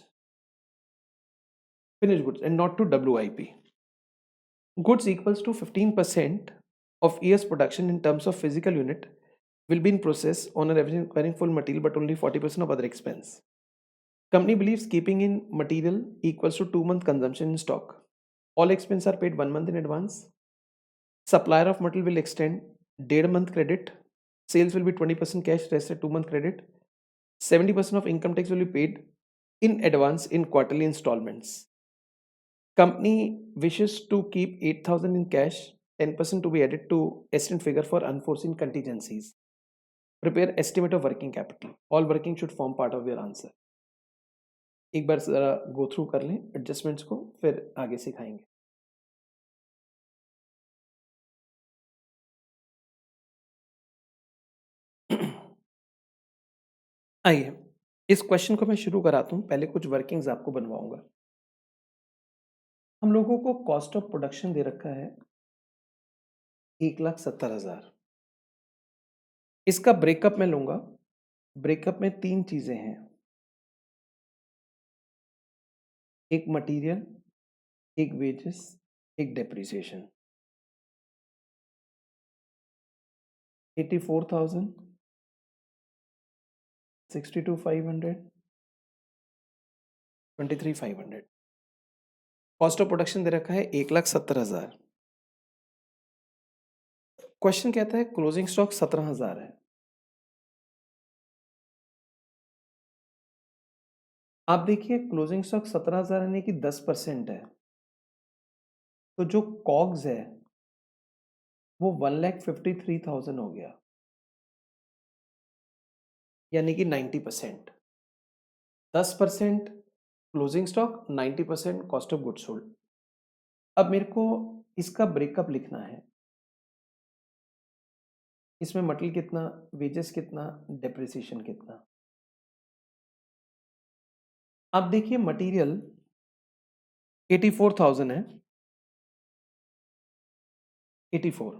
finish goods and not to WIP. Goods equals to 15% of year's production in terms of physical unit will be in process on a revenue requiring full material but only 40% of other expense. Company believes keeping in material equals to 2 month consumption in stock. All expenses are paid 1 month in advance. Supplier of material will extend 1.5 month credit. Sales will be 20% cash, rest at 2 month credit. 70% of income tax will be paid in advance in quarterly installments. Company wishes to keep 8,000 in cash, 10% to be added to estimate figure for unforeseen contingencies. Prepare estimate of working capital. All working should form part of your answer. एक बार ज़रा गो थ्रू कर लें एडजस्टमेंट्स को, फिर आगे सिखाएंगे। आइए, इस क्वेश्चन को मैं शुरू कराता हूँ। पहले कुछ वर्किंग्स आपको बनवाऊंगा। हम लोगों को कॉस्ट ऑफ प्रोडक्शन दे रखा है 1,70,000। इसका ब्रेकअप मैं लूंगा। ब्रेकअप में तीन चीजें हैं, एक मटेरियल, एक वेजेस, एक डेप्रिसिएशन। 84,000, 62,500, 23,500। कॉस्ट ऑफ प्रोडक्शन दे रखा है 1,70,000। क्वेश्चन कहता है क्लोजिंग स्टॉक 17,000 है। आप देखिए क्लोजिंग स्टॉक 17,000 यानी कि 10% है। तो जो कॉग्स है वो 1,53,000 हो गया, यानी कि 90%। 10% closing stock, 90% cost of goods sold. अब मेरे को इसका ब्रेकअप लिखना है। इसमें मटेरियल कितना, वेजेस कितना, डेप्रिसिएशन कितना। आप देखिए मटेरियल 84,000 है, 84।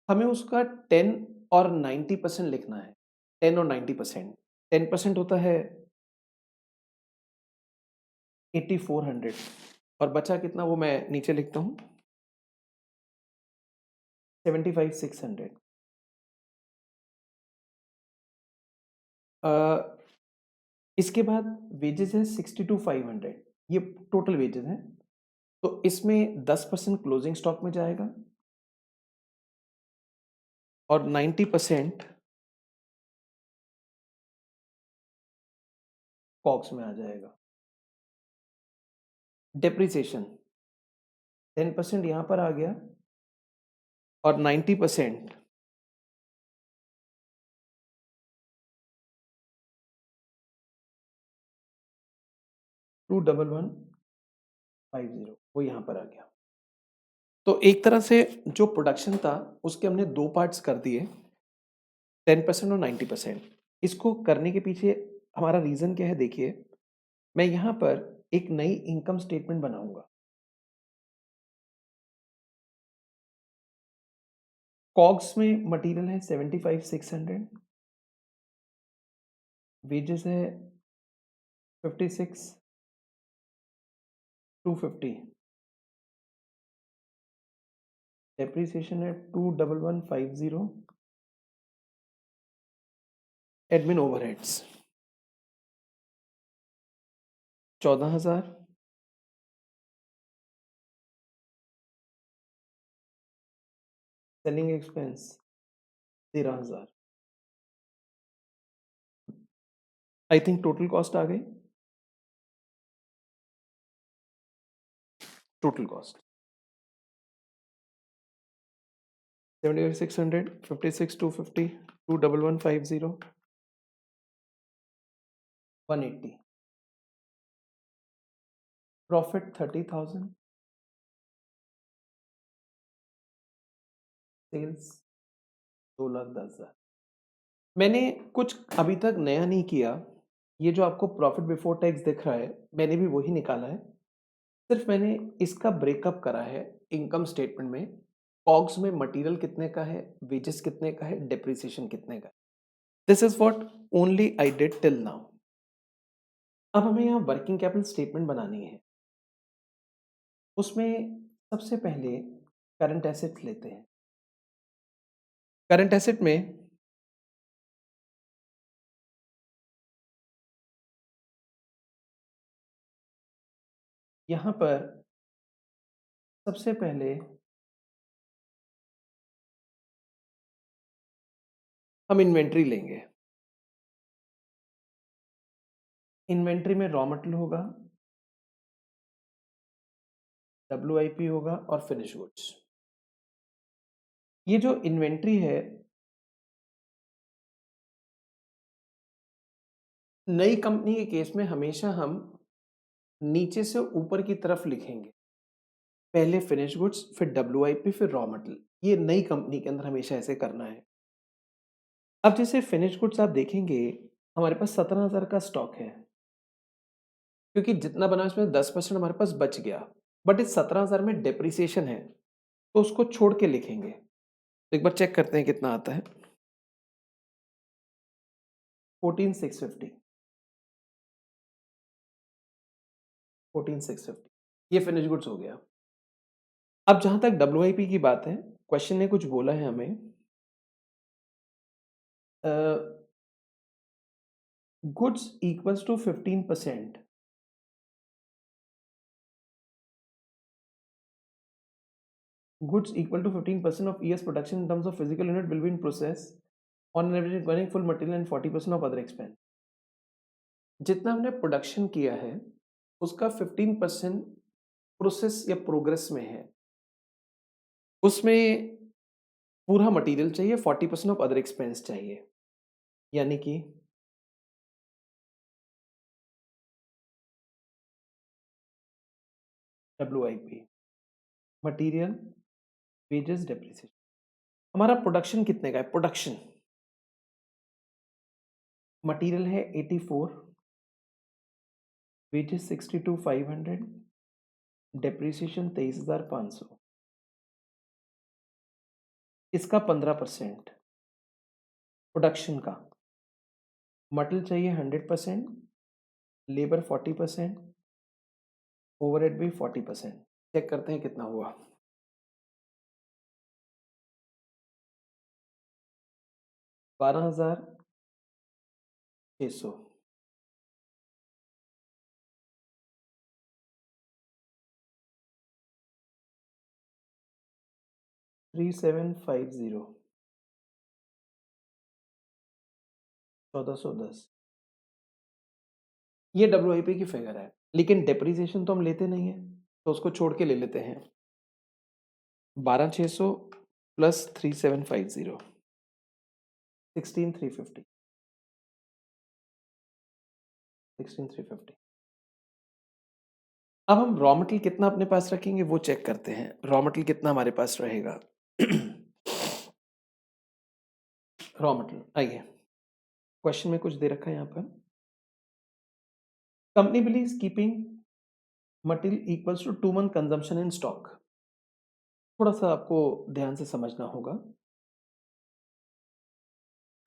हमें उसका 10 और 90% लिखना है। 10 और 90%। 10% होता है 8400, और बचा कितना वो मैं नीचे लिखता हूँ, 75,600। इसके बाद वेजेस है 62,500, ये टोटल वेजेस हैं। तो इसमें 10% क्लोजिंग स्टॉक में जाएगा और 90% कॉग्स में आ जाएगा। डेप्रिसिएशन 10% यहाँ पर आ गया और 90% 211 50 वो यहाँ पर आ गया। तो एक तरह से जो प्रोडक्शन था उसके हमने 2 पार्ट्स कर दिए, 10% और 90%। इसको करने के पीछे हमारा रीज़न क्या है देखिए, मैं यहाँ पर एक नई इनकम स्टेटमेंट बनाऊँगा। कॉग्स में मटेरियल है 75,600, वेजेस है 56,250, डेप्रिसिएशन है 21150, admin overheads 14,000, selling expense 13,000। I think total cost आ गई। Total cost 75,600, 56,250, 21150, 180। Profit 30,000, sales 2,10,000। मैंने कुछ अभी तक नया नहीं किया। ये जो आपको प्रॉफिट बिफोर टैक्स दिख रहा है, मैंने भी वही निकाला है। सिर्फ मैंने इसका ब्रेकअप करा है इनकम स्टेटमेंट में। कॉग्स में मटेरियल कितने का है, वेजेस कितने का है, डेप्रिसिएशन कितने का है। This is what only I did till now. अब हमें यहाँ वर्किंग कैपिटल स्टेटमेंट बनानी है। उसमें सबसे पहले करंट एसेट्स लेते हैं। करंट एसेट में यहाँ पर सबसे पहले हम इन्वेंट्री लेंगे। इन्वेंट्री में रॉ मटेरियल होगा, WIP होगा और फिनिश गुड्स। ये जो इन्वेंट्री है, नई कंपनी के केस में हमेशा हम नीचे से ऊपर की तरफ लिखेंगे। पहले फिनिश गुड्स, फिर WIP, फिर रॉ मटेरियल। ये नई कंपनी के अंदर हमेशा ऐसे करना है। अब जैसे फिनिश गुड्स आप देखेंगे, हमारे पास 17,000 का स्टॉक है, क्योंकि जितना बना उसमें 10% हमारे पास बच गया। बट इस 17,000 में डेप्रिसिएशन है, तो उसको छोड़ के लिखेंगे। तो एक बार चेक करते हैं कितना आता है। 14,650, 14,650 ये फिनिश गुड्स हो गया। अब जहां तक WIP की बात है, क्वेश्चन ने कुछ बोला है हमें, goods equals to 15%, goods equal to 15% of year's production in terms of physical unit will be in process on an average requiring full material and 40% of other expense। जितना हमने प्रोडक्शन किया है उसका 15% प्रोसेस या प्रोग्रेस में है। उसमें पूरा मटेरियल चाहिए, 40% ऑफ अदर एक्सपेंस चाहिए। यानी कि WIP, मटेरियल, वेजेस, डेप्रिसिएशन। हमारा प्रोडक्शन कितने का है? प्रोडक्शन मटेरियल है 84, वेजेस 62,500, डेप्रिसिएशन 23,500। इसका 15% प्रोडक्शन का। मटेरियल चाहिए 100%, लेबर 40%, ओवरहेड भी 40%। चेक करते हैं कितना हुआ। 12,600, 3750, 1410। ये WIP की फिगर है, लेकिन डेप्रिसिएशन तो हम लेते नहीं है, तो उसको छोड़ के ले लेते हैं। 12,600 प्लस 3750, 16,350, 16,350। अब हम रॉ मटेरियल कितना अपने पास रखेंगे वो चेक करते हैं। रॉ मटेरियल कितना हमारे पास रहेगा? रॉ मटेरियल आइए, क्वेश्चन में कुछ दे रखा है यहाँ पर। Company believes keeping material equals to 2 month consumption in stock. थोड़ा-सा आपको ध्यान से समझना होगा।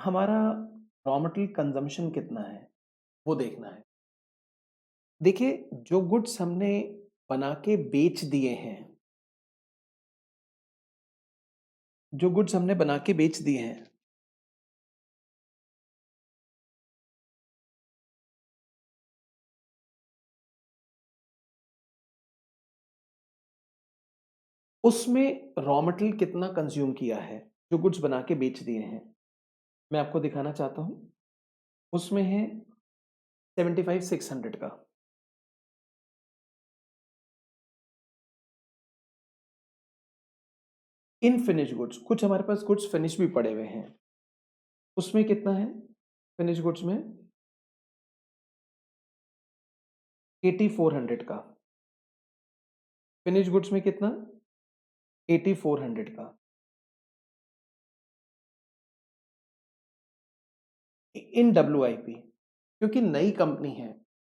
हमारा रॉ मटेरियल कंजम्पशन कितना है, वो देखना है। देखिए, जो गुड्स हमने बना के बेच दिए हैं, जो गुड्स हमने बना के बेच दिए हैं, उसमें रॉ मटेरियल कितना कंज्यूम किया है, जो गुड्स बना के बेच दिए हैं। मैं आपको दिखाना चाहता हूँ, उसमें है 75,600 का। इन फिनिश गुड्स, कुछ हमारे पास गुड्स फिनिश भी पड़े हुए हैं। उसमें कितना है फिनिश गुड्स में? 8400 का। फिनिश गुड्स में कितना? 8400 का। इन डब्ल्यूआईपी, क्योंकि नई कंपनी है,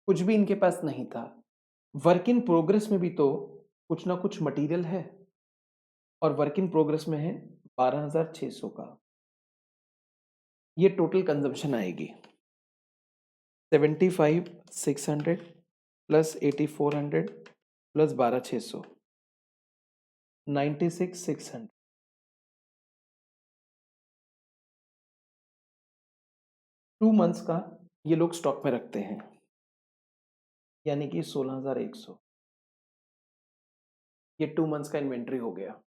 कुछ भी इनके पास नहीं था। वर्क इन प्रोग्रेस में भी तो कुछ ना कुछ मटेरियल है, और वर्क इन प्रोग्रेस में है 12,600 का। ये टोटल कंजम्पशन आएगी 75,600 प्लस 8400 प्लस 12,600, 96,600। 2 मंथ्स का ये लोग स्टॉक में रखते हैं, यानी कि 16,100। ये 2 मंथ्स का इन्वेंट्री हो गया।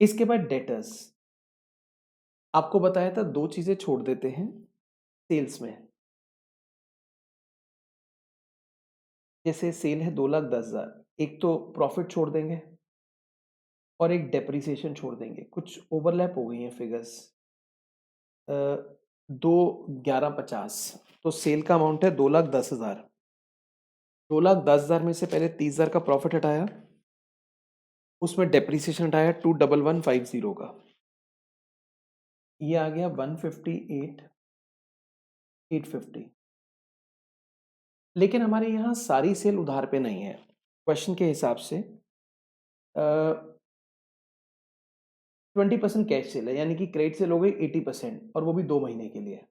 इसके बाद डेटर्स, आपको बताया था 2 चीजें छोड़ देते हैं सेल्स में। जैसे सेल है 2,10,000, एक तो प्रॉफिट छोड़ देंगे और एक डेप्रिसिएशन छोड़ देंगे। कुछ ओवरलैप हो गई हैं फिगर्स। 2,11,50, तो सेल का अमाउंट है 2,10,000। 2,10,000 में से पहले 30,000 का प्रॉफिट हटाया, उसमें डेप्रिसिएशन हटाया 2,11,50 का। ये आ गया 158,850। लेकिन हमारे यहाँ सारी सेल उधार पे नहीं है। क्वेश्चन के हिसाब से 20% कैश सेल है, यानी कि क्रेडिट सेल हो गई 80%, और वो भी 2 महीने के लिए।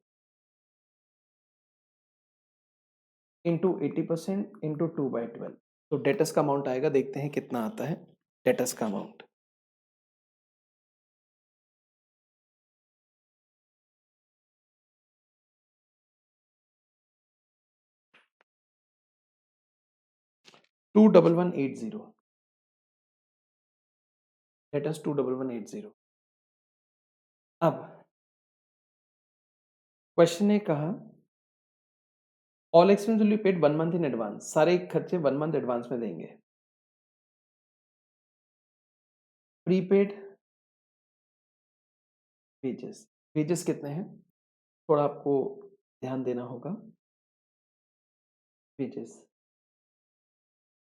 इंटू 80% इंटू 2/12, तो डेटर्स का अमाउंट आएगा, देखते हैं कितना आता है डेटर्स का amount. Two double one eight zero, debtors 21180। अब क्वेश्चन ने कहा all expense will be paid 1 month in advance. सारे खर्चे 1 मंथ एडवांस में देंगे। प्रीपेड वेजेस, वेजेस कितने हैं, थोड़ा आपको ध्यान देना होगा। वेजेस,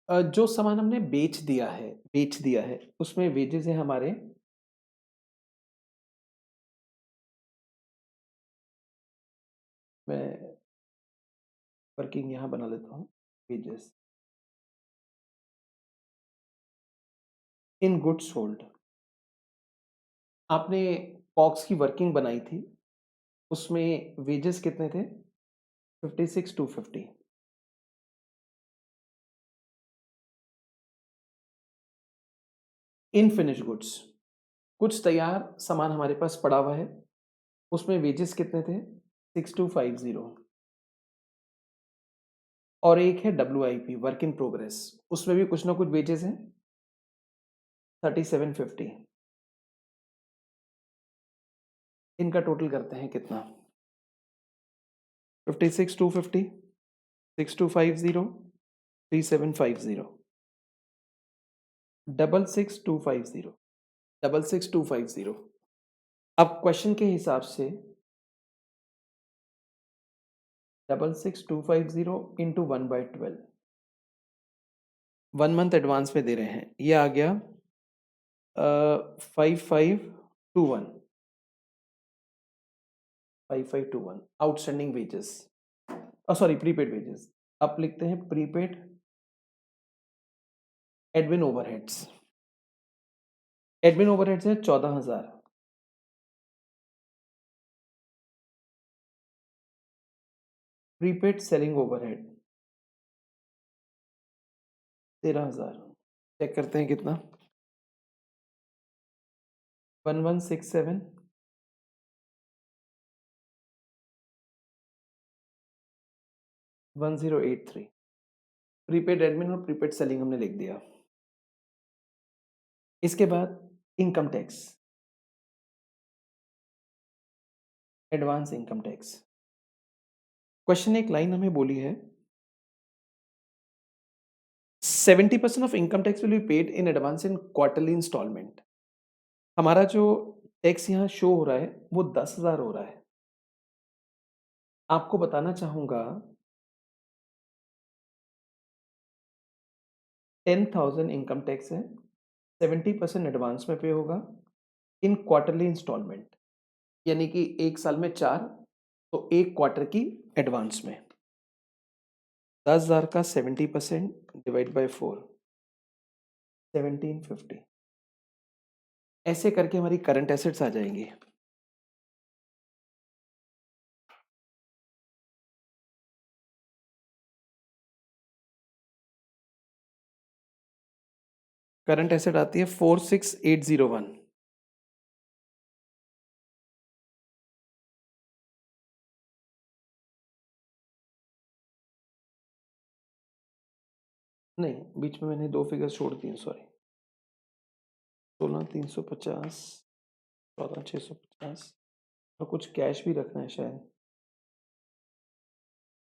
जो सामान हमने बेच दिया है उसमें वेजेस है हमारे, मैं वर्किंग यहाँ बना लेता हूँ, वेजेस इन गुड्स सोल्ड। आपने कॉक्स की वर्किंग बनाई थी, उसमें वेजेस कितने थे? 56,250। इन फिनिश गुड्स, कुछ तैयार सामान हमारे पास पड़ा हुआ है, उसमें वेजेस कितने थे? 6250। और एक है डब्ल्यूआईपी वर्क इन प्रोग्रेस, उसमें भी कुछ ना कुछ वेजेस हैं, 3750। इनका टोटल करते हैं कितना? 56,250, 6250, 3750, 66,250, 66,250। अब क्वेश्चन के हिसाब से 66,250 इंटू 1/12, 1 मंथ एडवांस में दे रहे हैं, ये आ गया 5521 5521 outstanding wages, sorry prepaid wages. अब लिखते हैं prepaid admin overheads. Admin overheads है 14,000। Prepaid selling overhead 13,000। चेक करते हैं कितना, 1167 1083। प्रीपेड एडमिन और प्रीपेड सेलिंग हमने लिख दिया। इसके बाद income tax, advance income tax. Question एक लाइन हमें बोली है 70% of income tax will be paid in advance in quarterly instalment. हमारा जो टैक्स यहाँ शो हो रहा है वो 10,000 हो रहा है। आपको बताना चाहूंगा 10,000 इनकम टैक्स है, 70% एडवांस में पे होगा इन क्वार्टरली इंस्टॉलमेंट, यानी कि एक साल में 4, तो एक क्वार्टर की एडवांस में। 10,000 का 70% डिवाइड बाय 4, 1750। ऐसे करके हमारी करंट एसेट्स आ जाएंगी। करंट एसेट आती है 46,801। नहीं, बीच में मैंने 2 फिगर छोड़ दिए, सॉरी। 16,350, 14,650 और कुछ कैश भी रखना है शायद,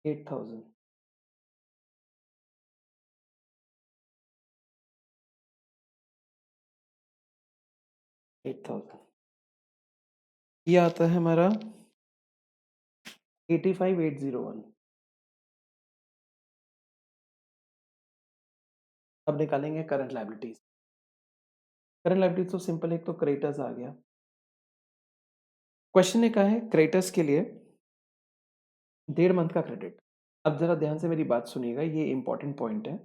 8,000। ये आता है हमारा 85,801। अब निकालेंगे करंट लायबिलिटीज। करंट लायबिलिटीज तो सिंपल, एक तो क्रेडिटर्स आ गया। क्वेश्चन ने कहा है क्रेडिटर्स के लिए 1.5 मंथ का क्रेडिट। अब जरा ध्यान से मेरी बात सुनिएगा, ये इंपॉर्टेंट पॉइंट है,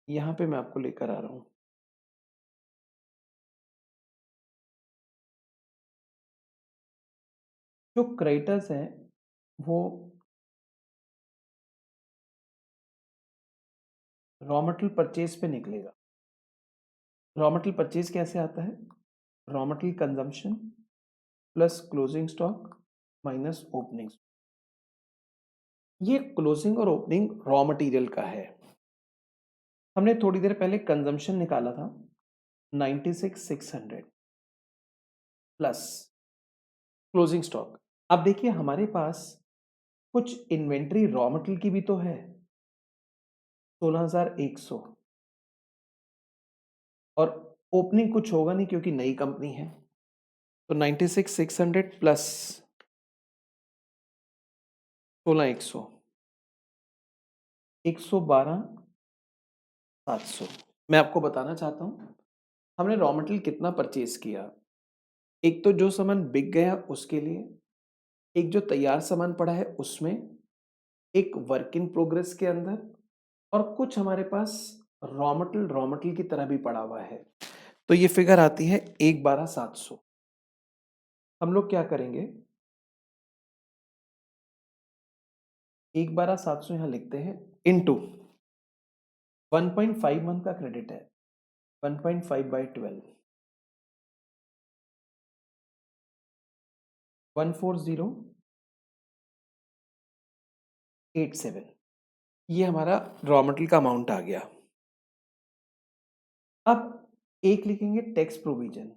यहां पे मैं आपको लेकर आ रहा हूं। जो क्रेडिटर्स हैं वो रॉ मटेरियल परचेज पे निकलेगा। रॉ मटेरियल परचेज कैसे आता है, raw material consumption plus closing stock minus opening. ये क्लोजिंग और ओपनिंग रॉ मटेरियल का है। हमने थोड़ी देर पहले कंजम्पशन निकाला था 96,600 प्लस क्लोजिंग स्टॉक। अब देखिए हमारे पास कुछ इन्वेंट्री रॉ मटेरियल की भी तो है, 16,100, और ओपनिंग कुछ होगा नहीं क्योंकि नई कंपनी है, तो 96,600 प्लस 16,100, 112,700। मैं आपको बताना चाहता हूं हमने रॉ मटेरियल कितना परचेज किया। एक तो जो सामान बिक गया उसके लिए, एक जो तैयार सामान पड़ा है उसमें, एक वर्क इन प्रोग्रेस के अंदर, और कुछ हमारे पास रॉ मटेरियल की तरह भी पड़ा हुआ है। तो ये फिगर आती है 112,700। हम लोग क्या करेंगे, 112,700 यहां लिखते हैं इनटू 1.51 का क्रेडिट है, 1.5/12, 140,87। ये हमारा रॉ मटेरियल का अमाउंट आ गया। अब एक लिखेंगे टैक्स प्रोविजन।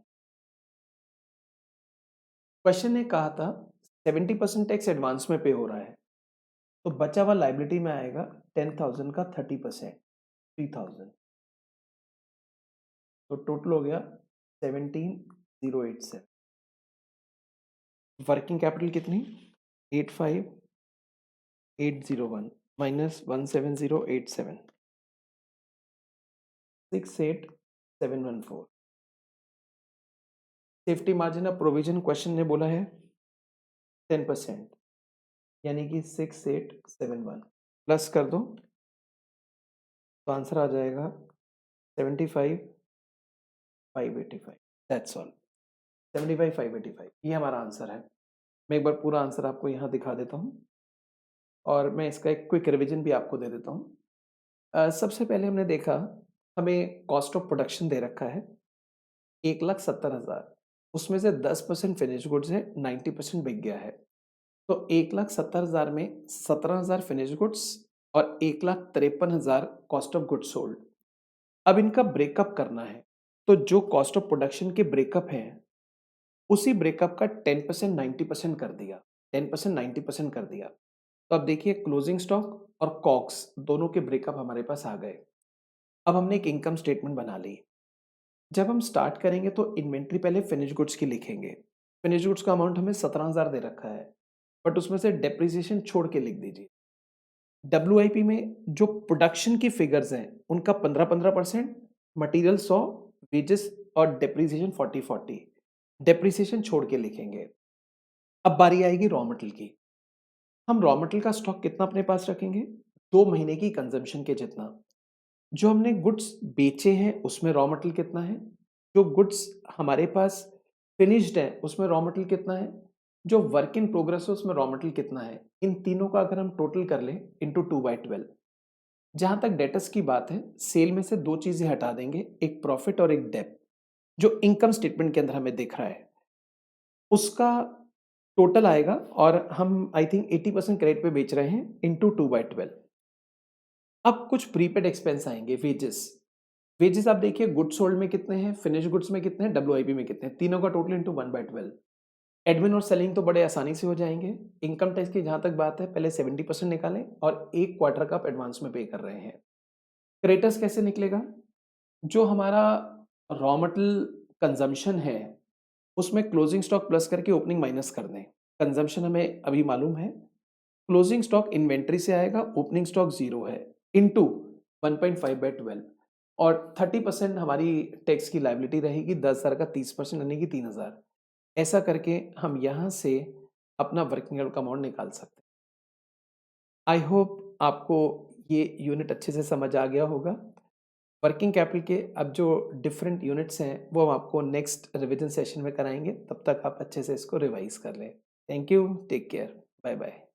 क्वेश्चन ने कहा था 70% टैक्स एडवांस में पे हो रहा है, तो बचा हुआ लाइबिलिटी में आएगा 10,000 का 30%, 3,000। तो टोटल हो गया 17,087। वर्किंग कैपिटल कितनी, 85,801 minus 17087। 68,714। Safety margin of provision question ने बोला है 10%, यानी कि 6871 प्लस कर दो तो आंसर आ जाएगा 75,585। That's all. 75,585 ये हमारा आंसर है। मैं एक बार पूरा आंसर आपको यहाँ दिखा देता हूँ और मैं इसका एक क्विक रिवीजन भी आपको दे देता हूँ। सबसे पहले हमने देखा, हमें कॉस्ट ऑफ प्रोडक्शन दे रखा है 1,70,000, उसमें से 10% फिनिश गुड्स है, 90% बिक गया है। तो 1,70,000 में 17,000 फिनिश गुड्स और 1,53,000 कॉस्ट ऑफ गुड्स सोल्ड। अब इनका ब्रेकअप करना है, तो जो कॉस्ट ऑफ प्रोडक्शन के ब्रेकअप है उसी ब्रेकअप का 10% 90% कर दिया, 10% 90% कर दिया। तो अब देखिए क्लोजिंग स्टॉक और कॉग्स दोनों के ब्रेकअप हमारे पास आ गए। अब हमने एक इनकम स्टेटमेंट बना ली। जब हम स्टार्ट करेंगे तो इन्वेंट्री पहले फिनिश गुड्स की लिखेंगे। फिनिश गुड्स का अमाउंट हमें 17,000 दे रखा है, बट उसमें से डेप्रिसिएशन छोड़ के लिख दीजिए। डब्ल्यूआईपी में जो प्रोडक्शन की फिगर्स हैं उनका 15-15%, मटेरियल 100, वेजेस और डेप्रिसिएशन 40-40, डेप्रिसिएशन छोड़ के लिखेंगे। अब बारी आएगी रॉ मटेरियल की। हम रॉ मटेरियल का स्टॉक कितना अपने पास रखेंगे? 2 महीने की कंजम्पशन के जितना। जो हमने गुड्स बेचे हैं उसमें रॉ मटेरियल कितना है? जो गुड्स हमारे पास फिनिश्ड है उसमें रॉ मटेरियल कितना है? जो वर्क इन प्रोग्रेस है उसमें रॉ मटेरियल कितना है? इन तीनों का अगर हम टोटल कर लें इंटू 2/12। जहाँ तक डेटर्स की बात है, सेल में से 2 चीज़ें हटा देंगे, एक प्रॉफिट और एक डेब्ट, जो इनकम स्टेटमेंट के अंदर हमें दिख रहा है। उसका टोटल आएगा और हम आई थिंक 80% क्रेडिट पे बेच रहे हैं इंटू 2/12। अब कुछ प्रीपेड एक्सपेंस आएंगे, वेजेस। वेजेस आप देखिए गुड्स सोल्ड में कितने हैं, फिनिश गुड्स में कितने हैं, डब्ल्यूआईपी में कितने हैं, तीनों का टोटल इंटू 1/12। एडमिन और सेलिंग तो बड़े आसानी से हो जाएंगे। इनकम टैक्स की जहां तक बात है, पहले 70% निकालें और एक क्वार्टर का आप एडवांस में पे कर रहे हैं। क्रेडिटर्स कैसे निकलेगा? जो हमारा रॉ मटेरियल कंजम्पशन है उसमें क्लोजिंग स्टॉक प्लस करके ओपनिंग माइनस कर दें। कंजम्पशन हमें अभी मालूम है। क्लोजिंग स्टॉक इन्वेंट्री से आएगा, ओपनिंग स्टॉक 0 है, इंटू 1.5/12 और 30% हमारी टैक्स की लायबिलिटी रहेगी, 10,000 का 30% यानी कि 3,000। ऐसा करके हम यहाँ से अपना वर्किंग कैपिटल का अमाउंट निकाल सकते हैं। आई होप आपको ये यूनिट अच्छे से समझ आ गया होगा। वर्किंग कैपिटल के अब जो डिफरेंट यूनिट्स हैं वो हम आपको नेक्स्ट रिवीजन सेशन में कराएंगे। तब तक आप अच्छे से इसको रिवाइज कर लें। Thank you, take care, bye bye.